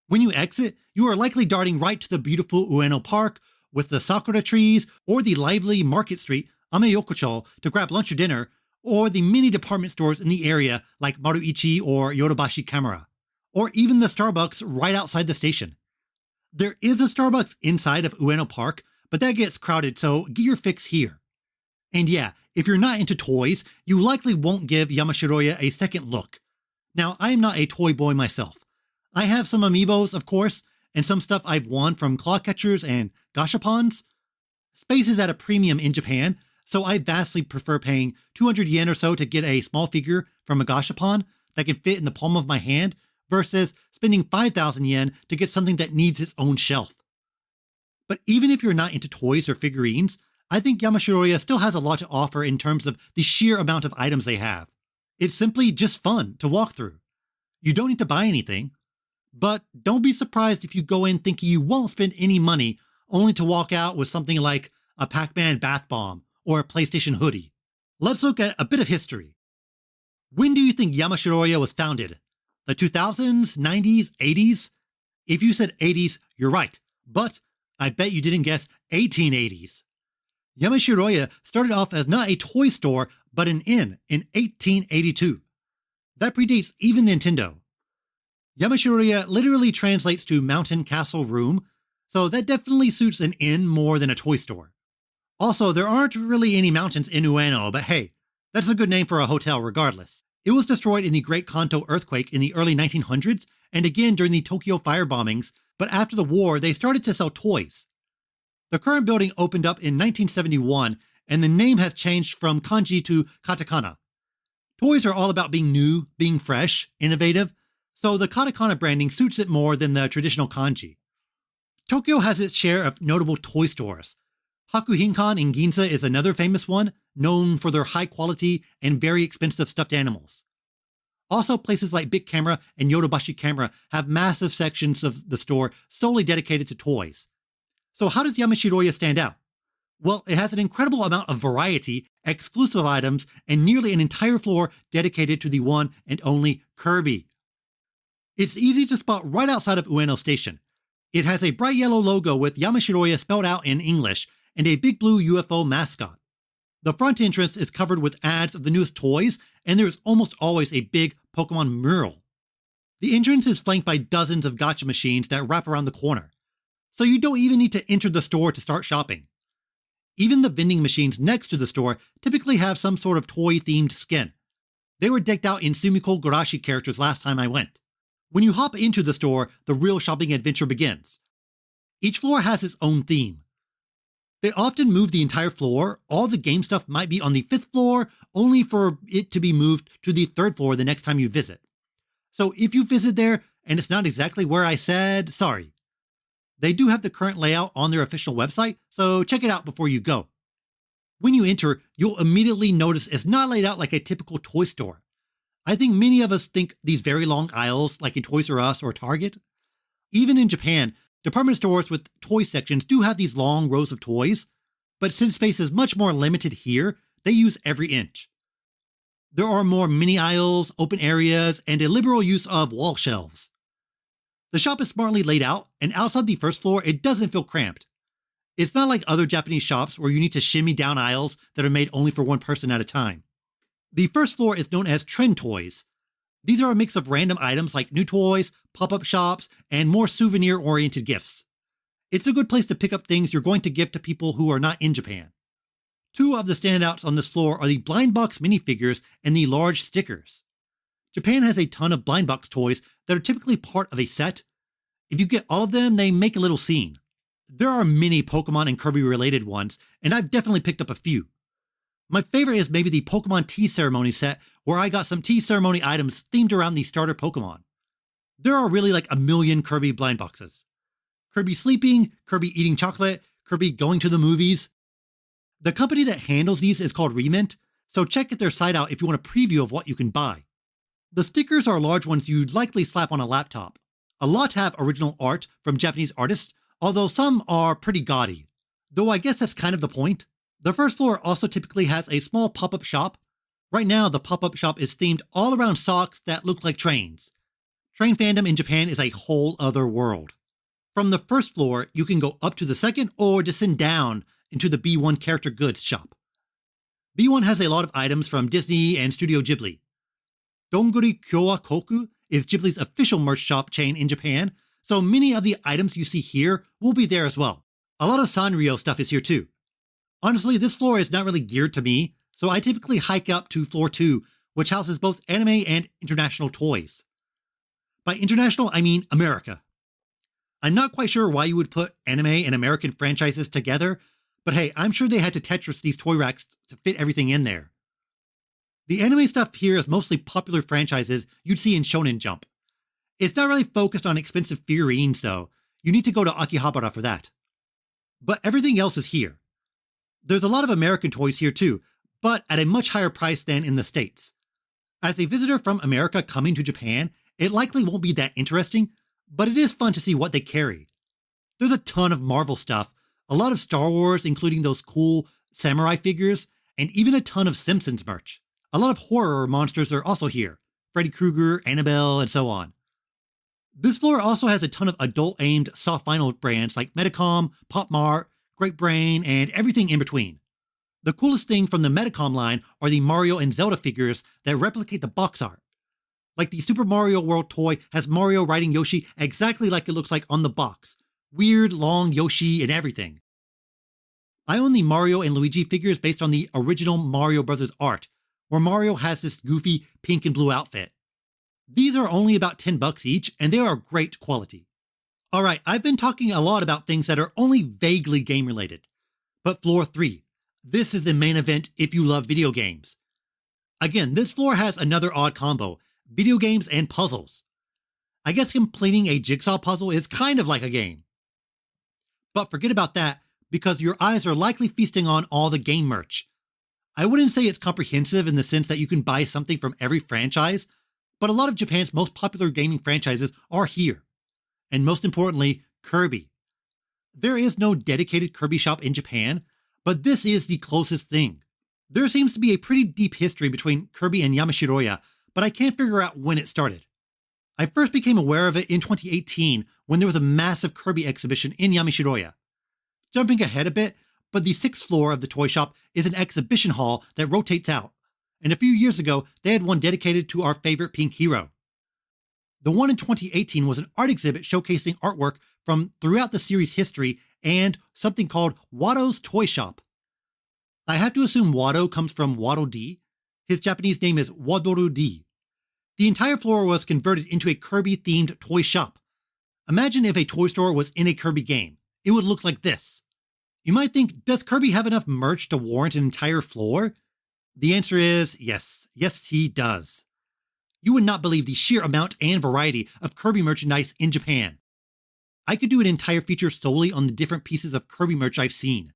When you exit, you are likely darting right to the beautiful Ueno Park with the sakura trees or the lively Market Street Ameyokocho to grab lunch or dinner, or the many department stores in the area like Maruichi or Yodobashi Camera, or even the Starbucks right outside the station. There is a Starbucks inside of Ueno Park, but that gets crowded, so get your fix here. And yeah, if you're not into toys, you likely won't give Yamashiroya a second look. Now, I am not a toy boy myself. I have some amiibos, of course, and some stuff I've won from claw catchers and gashapons. Space is at a premium in Japan, so I vastly prefer paying 200 yen or so to get a small figure from a gashapon that can fit in the palm of my hand versus spending 5,000 yen to get something that needs its own shelf. But even if you're not into toys or figurines, I think Yamashiroya still has a lot to offer in terms of the sheer amount of items they have. It's simply just fun to walk through. You don't need to buy anything, but don't be surprised if you go in thinking you won't spend any money only to walk out with something like a Pac-Man bath bomb or a PlayStation hoodie. Let's look at a bit of history. When do you think Yamashiroya was founded? The 2000s, 90s, 80s? If you said 80s, you're right, but I bet you didn't guess 1880s. Yamashiroya started off as not a toy store, but an inn in 1882. That predates even Nintendo. Yamashiroya literally translates to mountain castle room, so that definitely suits an inn more than a toy store. Also, there aren't really any mountains in Ueno, but hey, that's a good name for a hotel regardless. It was destroyed in the Great Kanto earthquake in the early 1900s, and again during the Tokyo fire bombings, but after the war, they started to sell toys. The current building opened up in 1971, and the name has changed from kanji to katakana. Toys are all about being new, being fresh, innovative, so the katakana branding suits it more than the traditional kanji. Tokyo has its share of notable toy stores. Hakuhinkan in Ginza is another famous one, known for their high quality and very expensive stuffed animals. Also, places like Big Camera and Yodobashi Camera have massive sections of the store solely dedicated to toys. So how does Yamashiroya stand out? Well, it has an incredible amount of variety, exclusive items, and nearly an entire floor dedicated to the one and only Kirby. It's easy to spot right outside of Ueno Station. It has a bright yellow logo with Yamashiroya spelled out in English and a big blue UFO mascot. The front entrance is covered with ads of the newest toys, and there is almost always a big Pokemon mural. The entrance is flanked by dozens of gacha machines that wrap around the corner, so you don't even need to enter the store to start shopping. Even the vending machines next to the store typically have some sort of toy-themed skin. They were decked out in Sumiko Gurashi characters last time I went. When you hop into the store, the real shopping adventure begins. Each floor has its own theme. They often move the entire floor. All the game stuff might be on the 5th floor, only for it to be moved to the 3rd floor the next time you visit. So if you visit there and it's not exactly where I said, sorry. They do have the current layout on their official website, so check it out before you go. When you enter, you'll immediately notice it's not laid out like a typical toy store. I think many of us think these very long aisles like in Toys R Us or Target. Even in Japan, Department stores with toy sections do have these long rows of toys, but since space is much more limited here, they use every inch. There are more mini aisles, open areas, and a liberal use of wall shelves. The shop is smartly laid out, and outside the first floor, it doesn't feel cramped. It's not like other Japanese shops where you need to shimmy down aisles that are made only for one person at a time. The first floor is known as trend toys. These are a mix of random items like new toys, pop-up shops, and more souvenir-oriented gifts. It's a good place to pick up things you're going to give to people who are not in Japan. Two of the standouts on this floor are the blind box minifigures and the large stickers. Japan has a ton of blind box toys that are typically part of a set. If you get all of them, they make a little scene. There are many Pokemon and Kirby related ones, and I've definitely picked up a few. My favorite is maybe the Pokemon Tea Ceremony set, where I got some tea ceremony items themed around the starter Pokemon. There are really like a million Kirby blind boxes. Kirby sleeping, Kirby eating chocolate, Kirby going to the movies. The company that handles these is called Remint, so check their site out if you want a preview of what you can buy. The stickers are large ones you'd likely slap on a laptop. A lot have original art from Japanese artists, although some are pretty gaudy. Though I guess that's kind of the point. The first floor also typically has a small pop-up shop. Right now, the pop-up shop is themed all around socks that look like trains. Train fandom in Japan is a whole other world. From the first floor, you can go up to the second or descend down into the B1 character goods shop. B1 has a lot of items from Disney and Studio Ghibli. Donguri Kyowa Koku is Ghibli's official merch shop chain in Japan, so many of the items you see here will be there as well. A lot of Sanrio stuff is here too. Honestly, this floor is not really geared to me, so I typically hike up to floor 2, which houses both anime and international toys. By international, I mean America. I'm not quite sure why you would put anime and American franchises together, but hey, I'm sure they had to Tetris these toy racks to fit everything in there. The anime stuff here is mostly popular franchises you'd see in Shonen Jump. It's not really focused on expensive figurines though. You need to go to Akihabara for that. But everything else is here. There's a lot of American toys here too, but at a much higher price than in the States. As a visitor from America coming to Japan, it likely won't be that interesting, but it is fun to see what they carry. There's a ton of Marvel stuff, a lot of Star Wars, including those cool samurai figures, and even a ton of Simpsons merch. A lot of horror monsters are also here, Freddy Krueger, Annabelle, and so on. This floor also has a ton of adult-aimed soft vinyl brands like Medicom, Pop Mart, Great Brain, and everything in between. The coolest thing from the Medicom line are the Mario and Zelda figures that replicate the box art. Like the Super Mario World toy has Mario riding Yoshi exactly like it looks like on the box. Weird, long Yoshi and everything. I own the Mario and Luigi figures based on the original Mario Bros. Art, where Mario has this goofy pink and blue outfit. These are only about $10 each, and they are great quality. Alright, I've been talking a lot about things that are only vaguely game related. But floor 3. This is the main event if you love video games. Again, this floor has another odd combo, video games and puzzles. I guess completing a jigsaw puzzle is kind of like a game. But forget about that, because your eyes are likely feasting on all the game merch. I wouldn't say it's comprehensive in the sense that you can buy something from every franchise, but a lot of Japan's most popular gaming franchises are here. And most importantly, Kirby. There is no dedicated Kirby shop in Japan, but this is the closest thing. There seems to be a pretty deep history between Kirby and Yamashiroya, but I can't figure out when it started. I first became aware of it in 2018 when there was a massive Kirby exhibition in Yamashiroya. Jumping ahead a bit, but the 6th floor of the toy shop is an exhibition hall that rotates out, and a few years ago they had one dedicated to our favorite pink hero. The one in 2018 was an art exhibit showcasing artwork from throughout the series' history and something called Watto's Toy Shop. I have to assume Watto comes from Waddle Dee. His Japanese name is Wadoru D. The entire floor was converted into a Kirby-themed toy shop. Imagine if a toy store was in a Kirby game. It would look like this. You might think, does Kirby have enough merch to warrant an entire floor? The answer is yes. Yes, he does. You would not believe the sheer amount and variety of Kirby merchandise in Japan. I could do an entire feature solely on the different pieces of Kirby merch I've seen.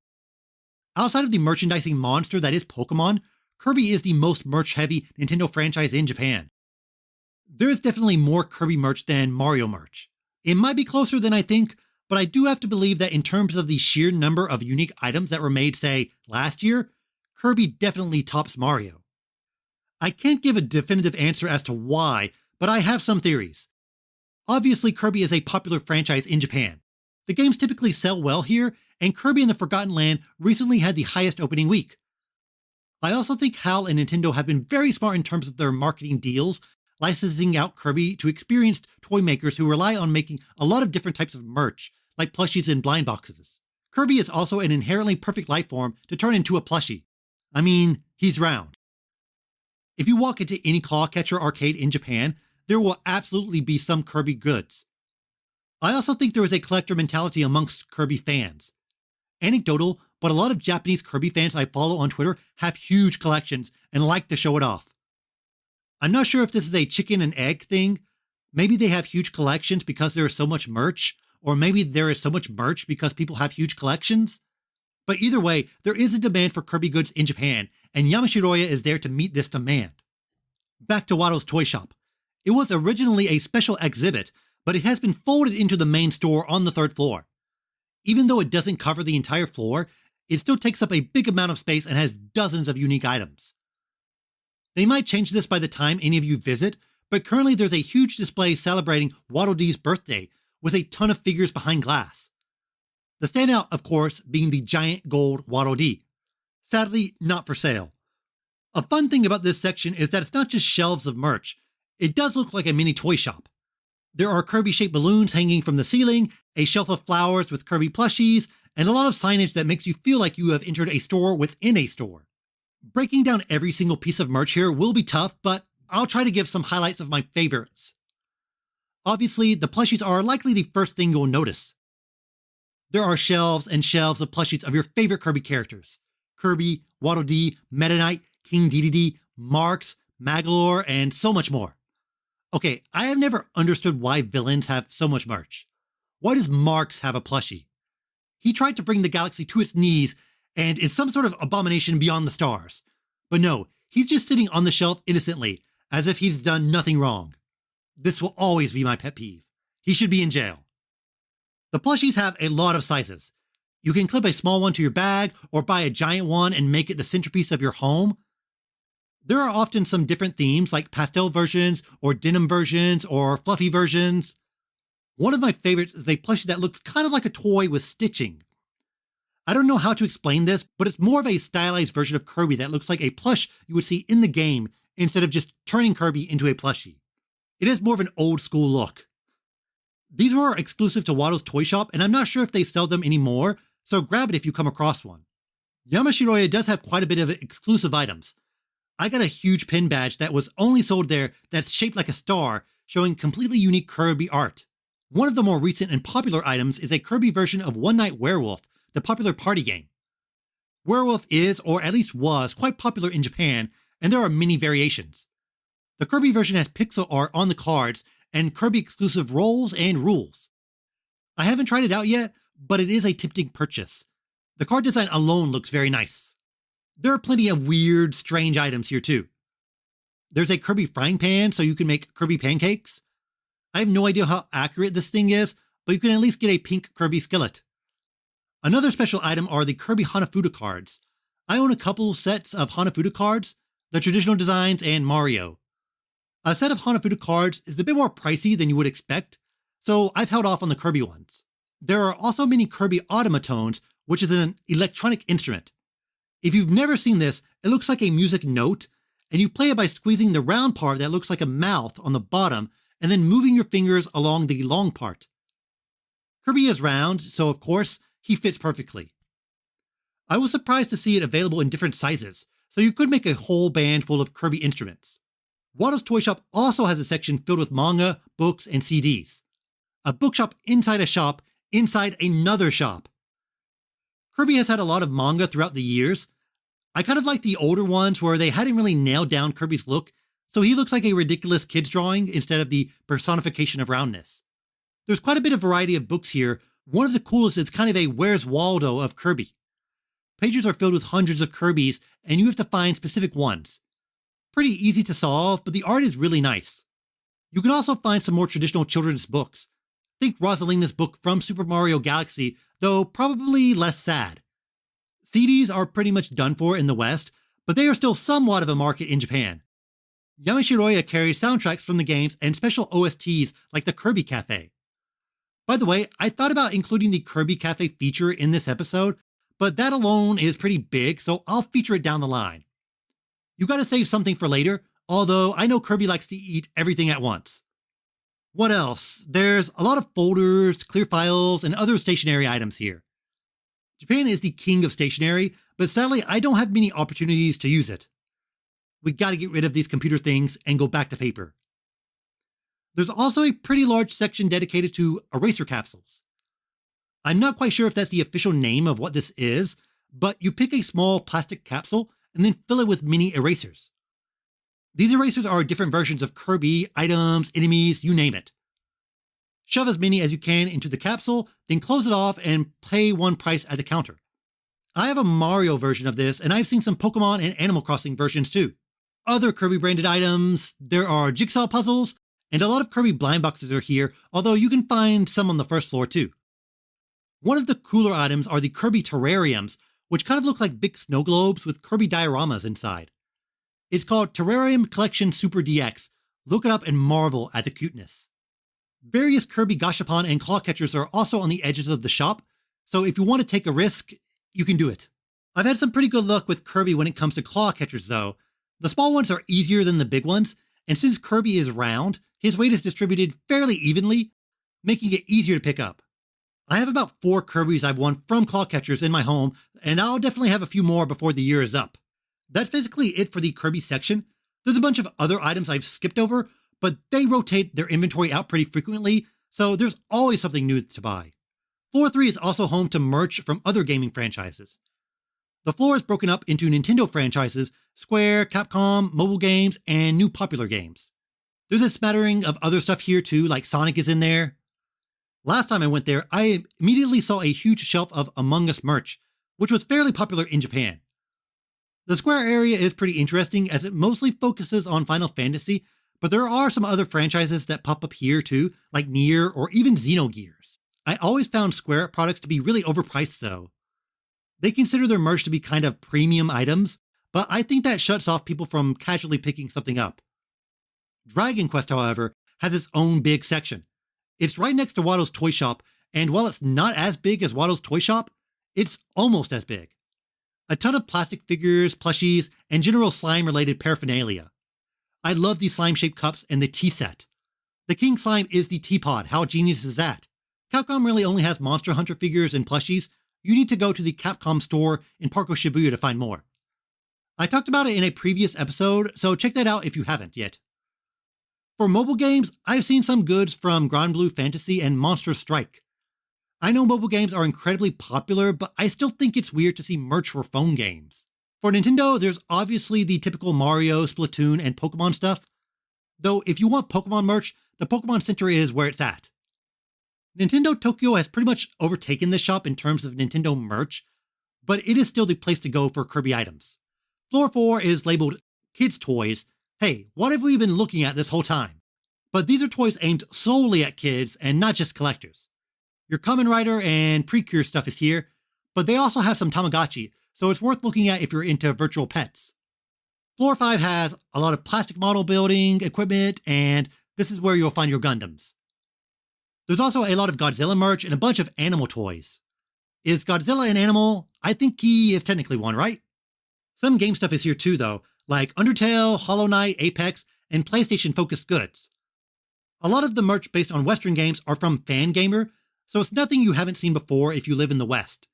Outside of the merchandising monster that is Pokemon, Kirby is the most merch-heavy Nintendo franchise in Japan. There is definitely more Kirby merch than Mario merch. It might be closer than I think, but I do have to believe that in terms of the sheer number of unique items that were made, say, last year, Kirby definitely tops Mario. I can't give a definitive answer as to why, but I have some theories. Obviously, Kirby is a popular franchise in Japan. The games typically sell well here, and Kirby and the Forgotten Land recently had the highest opening week. I also think HAL and Nintendo have been very smart in terms of their marketing deals, licensing out Kirby to experienced toy makers who rely on making a lot of different types of merch, like plushies and blind boxes. Kirby is also an inherently perfect life form to turn into a plushie. I mean, he's round. If you walk into any claw catcher arcade in Japan, there will absolutely be some Kirby goods. I also think there is a collector mentality amongst Kirby fans. Anecdotal, but a lot of Japanese Kirby fans I follow on Twitter have huge collections and like to show it off. I'm not sure if this is a chicken and egg thing. Maybe they have huge collections because there is so much merch, or maybe there is so much merch because people have huge collections. But either way, there is a demand for Kirby goods in Japan, and Yamashiroya is there to meet this demand. Back to Watto's Toy Shop. It was originally a special exhibit, but it has been folded into the main store on the 3rd floor. Even though it doesn't cover the entire floor, it still takes up a big amount of space and has dozens of unique items. They might change this by the time any of you visit, but currently there's a huge display celebrating Watto D's birthday with a ton of figures behind glass. The standout, of course, being the giant gold Watto D. Sadly, not for sale. A fun thing about this section is that it's not just shelves of merch. It does look like a mini toy shop. There are Kirby-shaped balloons hanging from the ceiling, a shelf of flowers with Kirby plushies, and a lot of signage that makes you feel like you have entered a store within a store. Breaking down every single piece of merch here will be tough, but I'll try to give some highlights of my favorites. Obviously, the plushies are likely the first thing you'll notice. There are shelves and shelves of plushies of your favorite Kirby characters. Kirby, Watto D, Meta Knight, King Dedede, Marx, Magolor, and so much more. Okay, I have never understood why villains have so much merch. Why does Marx have a plushie? He tried to bring the galaxy to its knees and is some sort of abomination beyond the stars. But no, he's just sitting on the shelf innocently, as if he's done nothing wrong. This will always be my pet peeve. He should be in jail. The plushies have a lot of sizes. You can clip a small one to your bag or buy a giant one and make it the centerpiece of your home. There are often some different themes like pastel versions or denim versions or fluffy versions. One of my favorites is a plushie that looks kind of like a toy with stitching. I don't know how to explain this, but it's more of a stylized version of Kirby that looks like a plush you would see in the game instead of just turning Kirby into a plushie. It has more of an old school look. These were exclusive to Watto's Toy Shop, and I'm not sure if they sell them anymore, so grab it if you come across one. Yamashiroya does have quite a bit of exclusive items. I got a huge pin badge that was only sold there that's shaped like a star, showing completely unique Kirby art. One of the more recent and popular items is a Kirby version of One Night Werewolf, the popular party game. Werewolf is, or at least was, quite popular in Japan, and there are many variations. The Kirby version has pixel art on the cards and Kirby-exclusive roles and rules. I haven't tried it out yet, but it is a tempting purchase. The card design alone looks very nice. There are plenty of weird, strange items here too. There's a Kirby frying pan so you can make Kirby pancakes. I have no idea how accurate this thing is, but you can at least get a pink Kirby skillet. Another special item are the Kirby Hanafuda cards. I own a couple sets of Hanafuda cards, the traditional designs, and Mario. A set of Hanafuda cards is a bit more pricey than you would expect, so I've held off on the Kirby ones. There are also many Kirby automatones, which is an electronic instrument. If you've never seen this, it looks like a music note, and you play it by squeezing the round part that looks like a mouth on the bottom, and then moving your fingers along the long part. Kirby is round, so of course, he fits perfectly. I was surprised to see it available in different sizes, so you could make a whole band full of Kirby instruments. Watto's Toy Shop also has a section filled with manga, books, and CDs. A bookshop inside a shop inside another shop. Kirby has had a lot of manga throughout the years. I kind of like the older ones where they hadn't really nailed down Kirby's look, so he looks like a ridiculous kid's drawing instead of the personification of roundness. There's quite a bit of variety of books here. One of the coolest is kind of a Where's Waldo of Kirby. Pages are filled with hundreds of Kirbys, and you have to find specific ones. Pretty easy to solve, but the art is really nice. You can also find some more traditional children's books. Think Rosalina's book from Super Mario Galaxy, though probably less sad. CDs are pretty much done for in the West, but they are still somewhat of a market in Japan. Yamashiroya carries soundtracks from the games and special OSTs like the Kirby Cafe. By the way, I thought about including the Kirby Cafe feature in this episode, but that alone is pretty big, so I'll feature it down the line. You gotta save something for later, although I know Kirby likes to eat everything at once. What else? There's a lot of folders, clear files, and other stationery items here. Japan is the king of stationery, but sadly I don't have many opportunities to use it. We gotta get rid of these computer things and go back to paper. There's also a pretty large section dedicated to eraser capsules. I'm not quite sure if that's the official name of what this is, but you pick a small plastic capsule and then fill it with mini erasers. These erasers are different versions of Kirby, items, enemies, you name it. Shove as many as you can into the capsule, then close it off and pay one price at the counter. I have a Mario version of this, and I've seen some Pokemon and Animal Crossing versions too. Other Kirby branded items, there are jigsaw puzzles, and a lot of Kirby blind boxes are here, although you can find some on the first floor too. One of the cooler items are the Kirby terrariums, which kind of look like big snow globes with Kirby dioramas inside. It's called Terrarium Collection Super DX. Look it up and marvel at the cuteness. Various Kirby gashapon and claw catchers are also on the edges of the shop, so if you want to take a risk, you can do it. I've had some pretty good luck with Kirby when it comes to claw catchers though. The small ones are easier than the big ones, and since Kirby is round, his weight is distributed fairly evenly, making it easier to pick up. I have about 4 Kirbys I've won from claw catchers in my home, and I'll definitely have a few more before the year is up. That's basically it for the Kirby section. There's a bunch of other items I've skipped over, but they rotate their inventory out pretty frequently, so there's always something new to buy. Floor 3 is also home to merch from other gaming franchises. The floor is broken up into Nintendo franchises, Square, Capcom, mobile games, and new popular games. There's a smattering of other stuff here too, like Sonic is in there. Last time I went there, I immediately saw a huge shelf of Among Us merch, which was fairly popular in Japan. The Square area is pretty interesting as it mostly focuses on Final Fantasy, but there are some other franchises that pop up here too, like Nier or even Xenogears. I always found Square products to be really overpriced though. They consider their merch to be kind of premium items, but I think that shuts off people from casually picking something up. Dragon Quest, however, has its own big section. It's right next to Watto's Toy Shop, and while it's not as big as Watto's Toy Shop, it's almost as big. A ton of plastic figures, plushies, and general slime-related paraphernalia. I love these slime-shaped cups and the tea set. The King Slime is the teapot. How genius is that? Capcom really only has Monster Hunter figures and plushies. You need to go to the Capcom store in Parco Shibuya to find more. I talked about it in a previous episode, so check that out if you haven't yet. For mobile games, I've seen some goods from Grand Blue Fantasy and Monster Strike. I know mobile games are incredibly popular, but I still think it's weird to see merch for phone games. For Nintendo, there's obviously the typical Mario, Splatoon, and Pokemon stuff. Though if you want Pokemon merch, the Pokemon Center is where it's at. Nintendo Tokyo has pretty much overtaken this shop in terms of Nintendo merch, but it is still the place to go for Kirby items. Floor 4 is labeled Kids Toys. Hey, what have we been looking at this whole time? But these are toys aimed solely at kids and not just collectors. Your Kamen Rider and Precure stuff is here, but they also have some Tamagotchi, so it's worth looking at if you're into virtual pets. Floor 5 has a lot of plastic model building equipment, and this is where you'll find your Gundams. There's also a lot of Godzilla merch and a bunch of animal toys. Is Godzilla an animal? I think he is technically one, right? Some game stuff is here too though, like Undertale, Hollow Knight, Apex, and PlayStation-focused goods. A lot of the merch based on Western games are from Fangamer, so it's nothing you haven't seen before if you live in the West.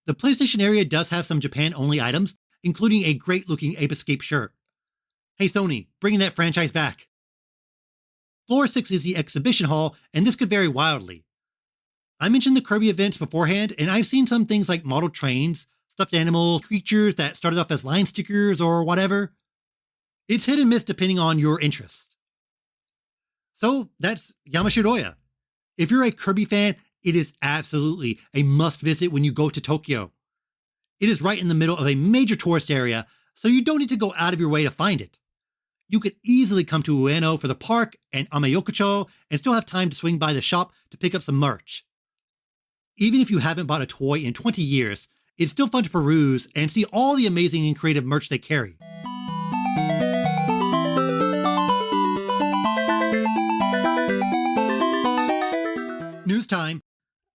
The PlayStation area does have some Japan-only items, including a great-looking Ape Escape shirt. Hey Sony, bringing that franchise back. Floor 6 is the exhibition hall, and this could vary wildly. I mentioned the Kirby events beforehand, and I've seen some things like model trains, stuffed animal creatures that started off as line stickers or whatever. It's hit and miss depending on your interest. So that's Yamashiroya. If you're a Kirby fan, it is absolutely a must visit when you go to Tokyo. It is right in the middle of a major tourist area, so you don't need to go out of your way to find it. You could easily come to Ueno for the park and Amayokucho and still have time to swing by the shop to pick up some merch. Even if you haven't bought a toy in 20 years, it's still fun to peruse and see all the amazing and creative merch they carry. News time.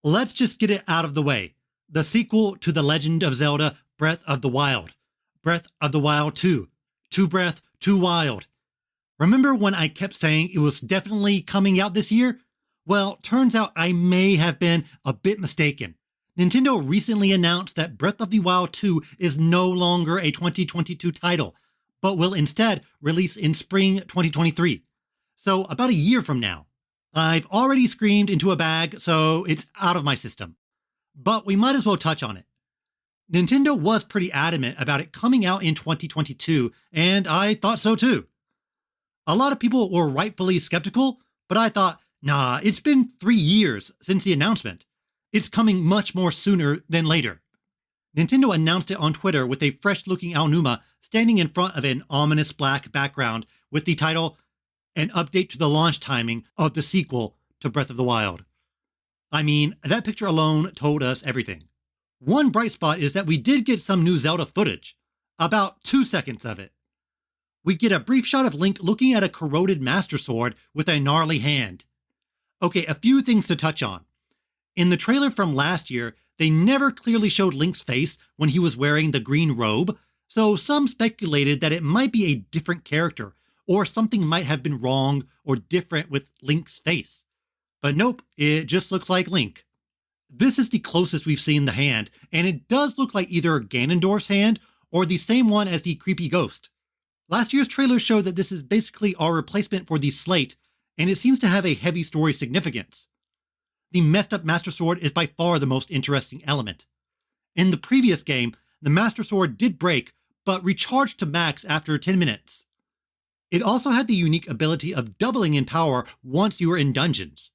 Let's just get it out of the way. The sequel to The Legend of Zelda Breath of the Wild. Breath of the Wild 2. Too Breath, Too Wild. Remember when I kept saying it was definitely coming out this year? Well, turns out I may have been a bit mistaken. Nintendo recently announced that Breath of the Wild 2 is no longer a 2022 title, but will instead release in spring 2023. So about a year from now. I've already screamed into a bag, so it's out of my system. But we might as well touch on it. Nintendo was pretty adamant about it coming out in 2022, and I thought so too. A lot of people were rightfully skeptical, but I thought, nah, it's been 3 years since the announcement. It's coming much more sooner than later. Nintendo announced it on Twitter with a fresh-looking Aonuma standing in front of an ominous black background with the title, An Update to the Launch Timing of the Sequel to Breath of the Wild. I mean, that picture alone told us everything. One bright spot is that we did get some new Zelda footage. About 2 seconds of it. We get a brief shot of Link looking at a corroded Master Sword with a gnarly hand. Okay, a few things to touch on. In the trailer from last year, they never clearly showed Link's face when he was wearing the green robe, so some speculated that it might be a different character, or something might have been wrong or different with Link's face. But nope, it just looks like Link. This is the closest we've seen the hand, and it does look like either Ganondorf's hand or the same one as the creepy ghost. Last year's trailer showed that this is basically our replacement for the Slate, and it seems to have a heavy story significance. The messed up Master Sword is by far the most interesting element. In the previous game, the Master Sword did break, but recharged to max after 10 minutes. It also had the unique ability of doubling in power once you were in dungeons.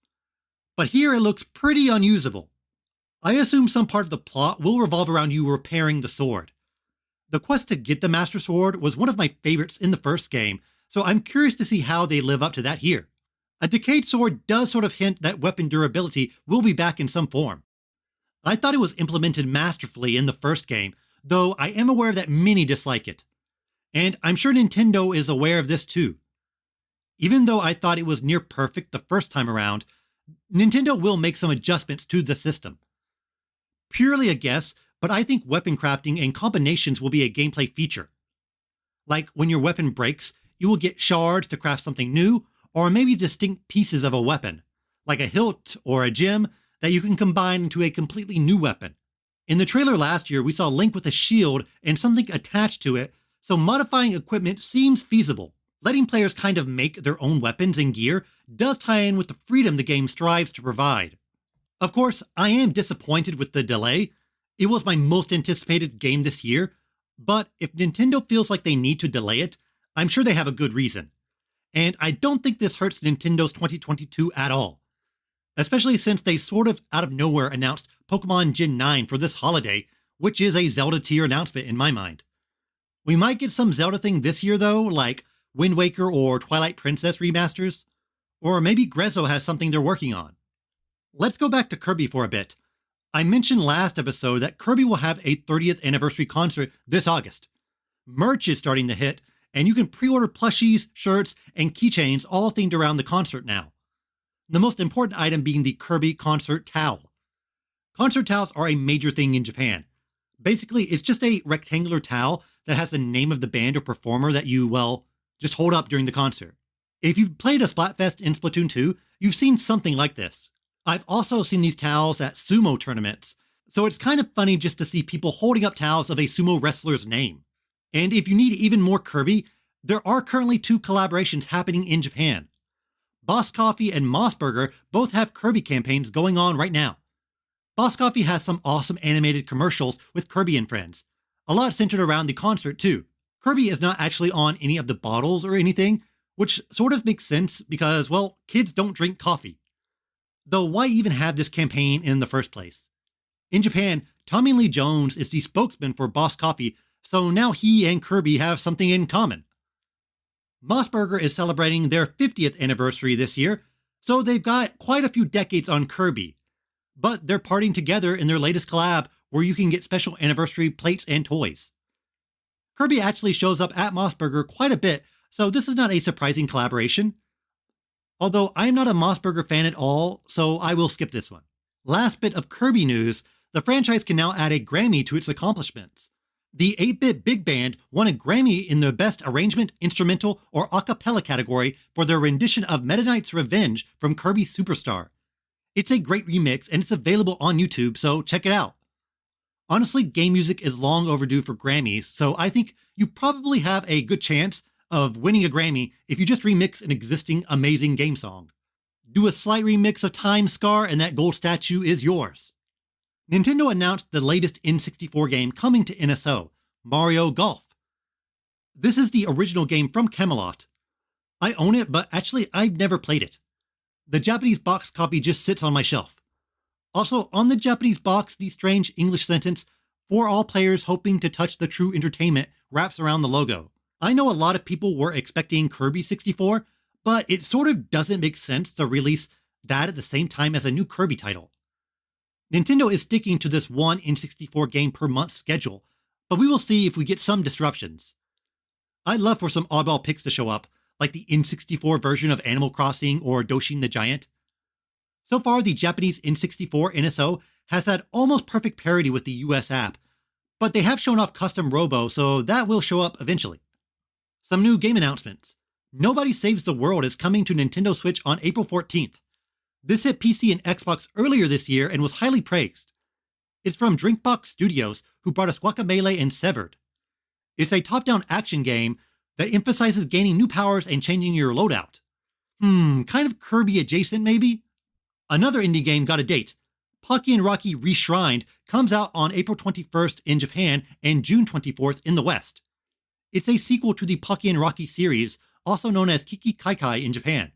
But here it looks pretty unusable. I assume some part of the plot will revolve around you repairing the sword. The quest to get the Master Sword was one of my favorites in the first game, so I'm curious to see how they live up to that here. A decayed sword does sort of hint that weapon durability will be back in some form. I thought it was implemented masterfully in the first game, though I am aware that many dislike it. And I'm sure Nintendo is aware of this too. Even though I thought it was near perfect the first time around, Nintendo will make some adjustments to the system. Purely a guess, but I think weapon crafting and combinations will be a gameplay feature. Like when your weapon breaks, you will get shards to craft something new, or maybe distinct pieces of a weapon, like a hilt or a gem that you can combine into a completely new weapon. In the trailer last year, we saw Link with a shield and something attached to it, so modifying equipment seems feasible. Letting players kind of make their own weapons and gear does tie in with the freedom the game strives to provide. Of course, I am disappointed with the delay. It was my most anticipated game this year, but if Nintendo feels like they need to delay it, I'm sure they have a good reason. And I don't think this hurts Nintendo's 2022 at all. Especially since they sort of out of nowhere announced Pokemon Gen 9 for this holiday, which is a Zelda tier announcement in my mind. We might get some Zelda thing this year though, like Wind Waker or Twilight Princess remasters. Or maybe Grezzo has something they're working on. Let's go back to Kirby for a bit. I mentioned last episode that Kirby will have a 30th anniversary concert this August. Merch is starting to hit, and you can pre-order plushies, shirts, and keychains all themed around the concert now. The most important item being the Kirby concert towel. Concert towels are a major thing in Japan. Basically, it's just a rectangular towel that has the name of the band or performer that you, well, just hold up during the concert. If you've played a Splatfest in Splatoon 2, you've seen something like this. I've also seen these towels at sumo tournaments, so it's kind of funny just to see people holding up towels of a sumo wrestler's name. And if you need even more Kirby, there are currently 2 collaborations happening in Japan. Boss Coffee and Mossburger both have Kirby campaigns going on right now. Boss Coffee has some awesome animated commercials with Kirby and friends. A lot centered around the concert too. Kirby is not actually on any of the bottles or anything, which sort of makes sense because, well, kids don't drink coffee. Though why even have this campaign in the first place? In Japan, Tommy Lee Jones is the spokesman for Boss Coffee, so now he and Kirby have something in common. Mossberger is celebrating their 50th anniversary this year, so they've got quite a few decades on Kirby. But they're partying together in their latest collab where you can get special anniversary plates and toys. Kirby actually shows up at Mossberger quite a bit, so this is not a surprising collaboration. Although I'm not a Mossberger fan at all, so I will skip this one. Last bit of Kirby news, the franchise can now add a Grammy to its accomplishments. The 8-bit big band won a Grammy in the Best Arrangement, Instrumental, or A Cappella category for their rendition of Meta Knight's Revenge from Kirby Superstar. It's a great remix and it's available on YouTube, so check it out. Honestly, game music is long overdue for Grammys, so I think you probably have a good chance of winning a Grammy if you just remix an existing amazing game song. Do a slight remix of Time Scar and that gold statue is yours. Nintendo announced the latest N64 game coming to NSO, Mario Golf. This is the original game from Camelot. I own it, but actually I've never played it. The Japanese box copy just sits on my shelf. Also, on the Japanese box, the strange English sentence, "For all players hoping to touch the true entertainment," wraps around the logo. I know a lot of people were expecting Kirby 64, but it sort of doesn't make sense to release that at the same time as a new Kirby title. Nintendo is sticking to this one N64 game per month schedule, but we will see if we get some disruptions. I'd love for some oddball picks to show up, like the N64 version of Animal Crossing or Doshin the Giant. So far, the Japanese N64 NSO has had almost perfect parity with the US app, but they have shown off custom robo, so that will show up eventually. Some new game announcements. Nobody Saves the World is coming to Nintendo Switch on April 14th. This hit PC and Xbox earlier this year and was highly praised. It's from Drinkbox Studios, who brought us Guacamelee and Severed. It's a top-down action game that emphasizes gaining new powers and changing your loadout. Kind of Kirby adjacent maybe? Another indie game got a date. Pocky and Rocky Reshrined comes out on April 21st in Japan and June 24th in the West. It's a sequel to the Pocky and Rocky series, also known as Kiki Kaikai in Japan.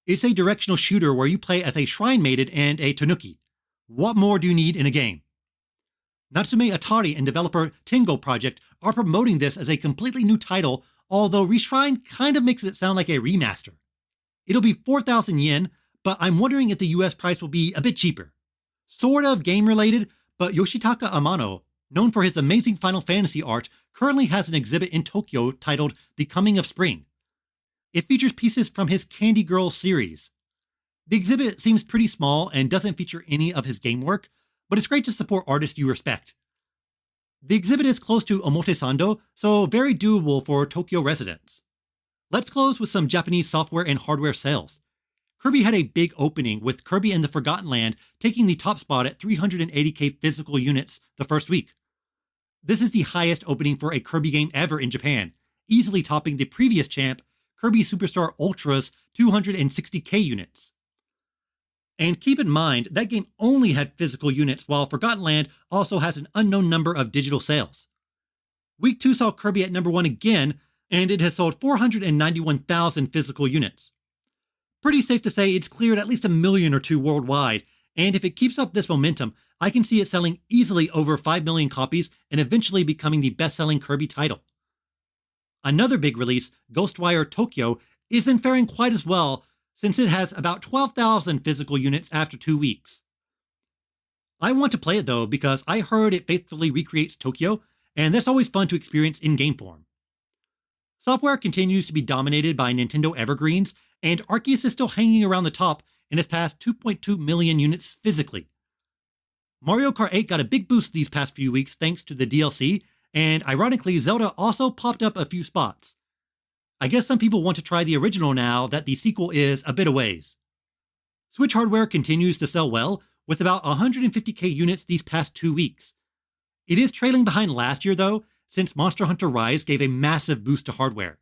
It's a directional shooter where you play as a shrine maiden and a tanuki. What more do you need in a game? Natsume Atari and developer Tingo Project are promoting this as a completely new title, although Reshrined kind of makes it sound like a remaster. It'll be 4,000 yen, but I'm wondering if the US price will be a bit cheaper. Sort of game related, but Yoshitaka Amano, known for his amazing Final Fantasy art, currently has an exhibit in Tokyo titled The Coming of Spring. It features pieces from his Candy Girl series. The exhibit seems pretty small and doesn't feature any of his game work, but it's great to support artists you respect. The exhibit is close to Omotesando, so very doable for Tokyo residents. Let's close with some Japanese software and hardware sales. Kirby had a big opening, with Kirby and the Forgotten Land taking the top spot at 380k physical units the first week. This is the highest opening for a Kirby game ever in Japan, easily topping the previous champ, Kirby Superstar Ultra's 260k units. And keep in mind, that game only had physical units, while Forgotten Land also has an unknown number of digital sales. Week 2 saw Kirby at number 1 again, and it has sold 491,000 physical units. Pretty safe to say it's cleared at least 1 million or 2 worldwide, and if it keeps up this momentum, I can see it selling easily over 5 million copies and eventually becoming the best-selling Kirby title. Another big release, Ghostwire Tokyo, isn't faring quite as well, since it has about 12,000 physical units after 2 weeks. I want to play it though, because I heard it faithfully recreates Tokyo, and that's always fun to experience in game form. Software continues to be dominated by Nintendo Evergreens, and Arceus is still hanging around the top and has passed 2.2 million units physically. Mario Kart 8 got a big boost these past few weeks thanks to the DLC, and ironically, Zelda also popped up a few spots. I guess some people want to try the original now that the sequel is a bit a ways. Switch hardware continues to sell well, with about 150k units these past 2 weeks. It is trailing behind last year though, since Monster Hunter Rise gave a massive boost to hardware.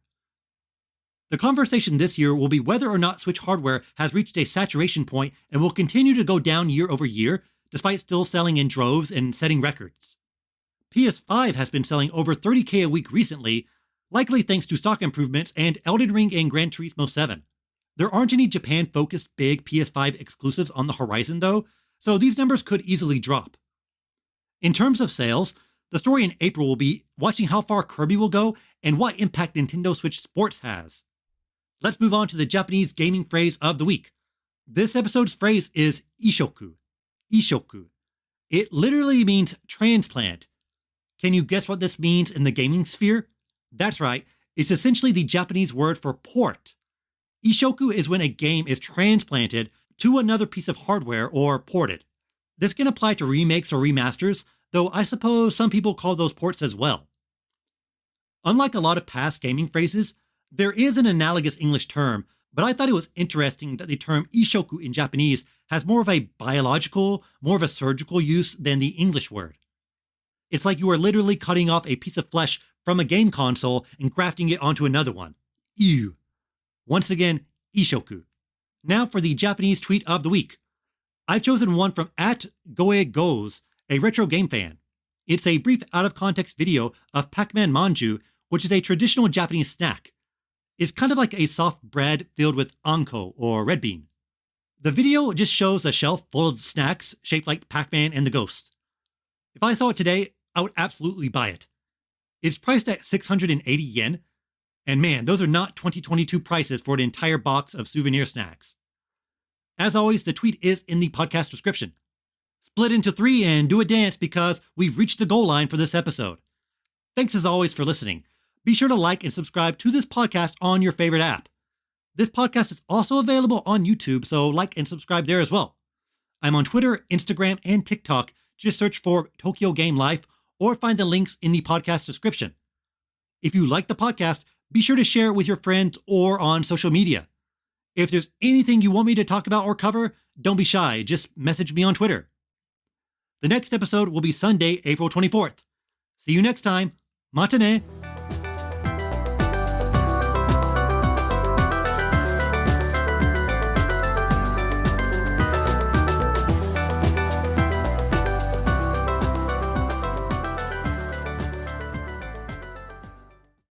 The conversation this year will be whether or not Switch hardware has reached a saturation point and will continue to go down year over year, despite still selling in droves and setting records. PS5 has been selling over 30k a week recently, likely thanks to stock improvements and Elden Ring and Gran Turismo 7. There aren't any Japan-focused big PS5 exclusives on the horizon though, so these numbers could easily drop. In terms of sales, The story in April will be watching how far Kirby will go and what impact Nintendo Switch Sports has. Let's move on to the Japanese gaming phrase of the week. This episode's phrase is ishoku. Ishoku. It literally means transplant. Can you guess what this means in the gaming sphere? That's right, it's essentially the Japanese word for port. Ishoku is when a game is transplanted to another piece of hardware or ported. This can apply to remakes or remasters, though I suppose some people call those ports as well. Unlike a lot of past gaming phrases, there is an analogous English term, but I thought it was interesting that the term ishoku in Japanese has more of a biological, more of a surgical use than the English word. It's like you are literally cutting off a piece of flesh from a game console and grafting it onto another one. Ew. Once again, ishoku. Now for the Japanese tweet of the week. I've chosen one from @goegoes, a retro game fan. It's a brief out-of-context video of Pac-Man manju, which is a traditional Japanese snack. It's kind of like a soft bread filled with anko or red bean. The video just shows a shelf full of snacks shaped like Pac-Man and the Ghost. If I saw it today, I would absolutely buy it. It's priced at 680 yen, and man, those are not 2022 prices for an entire box of souvenir snacks. As always, the tweet is in the podcast description. Split into 3 and do a dance because we've reached the goal line for this episode. Thanks as always for listening. Be sure to like and subscribe to this podcast on your favorite app. This podcast is also available on YouTube, so like and subscribe there as well. I'm on Twitter, Instagram, and TikTok. Just search for tokyogamelife or find the links in the podcast description. If you like the podcast, be sure to share it with your friends or on social media. If there's anything you want me to talk about or cover, don't be shy, just message me on Twitter. The next episode will be Sunday, April 24th. See you next time. Mata ne!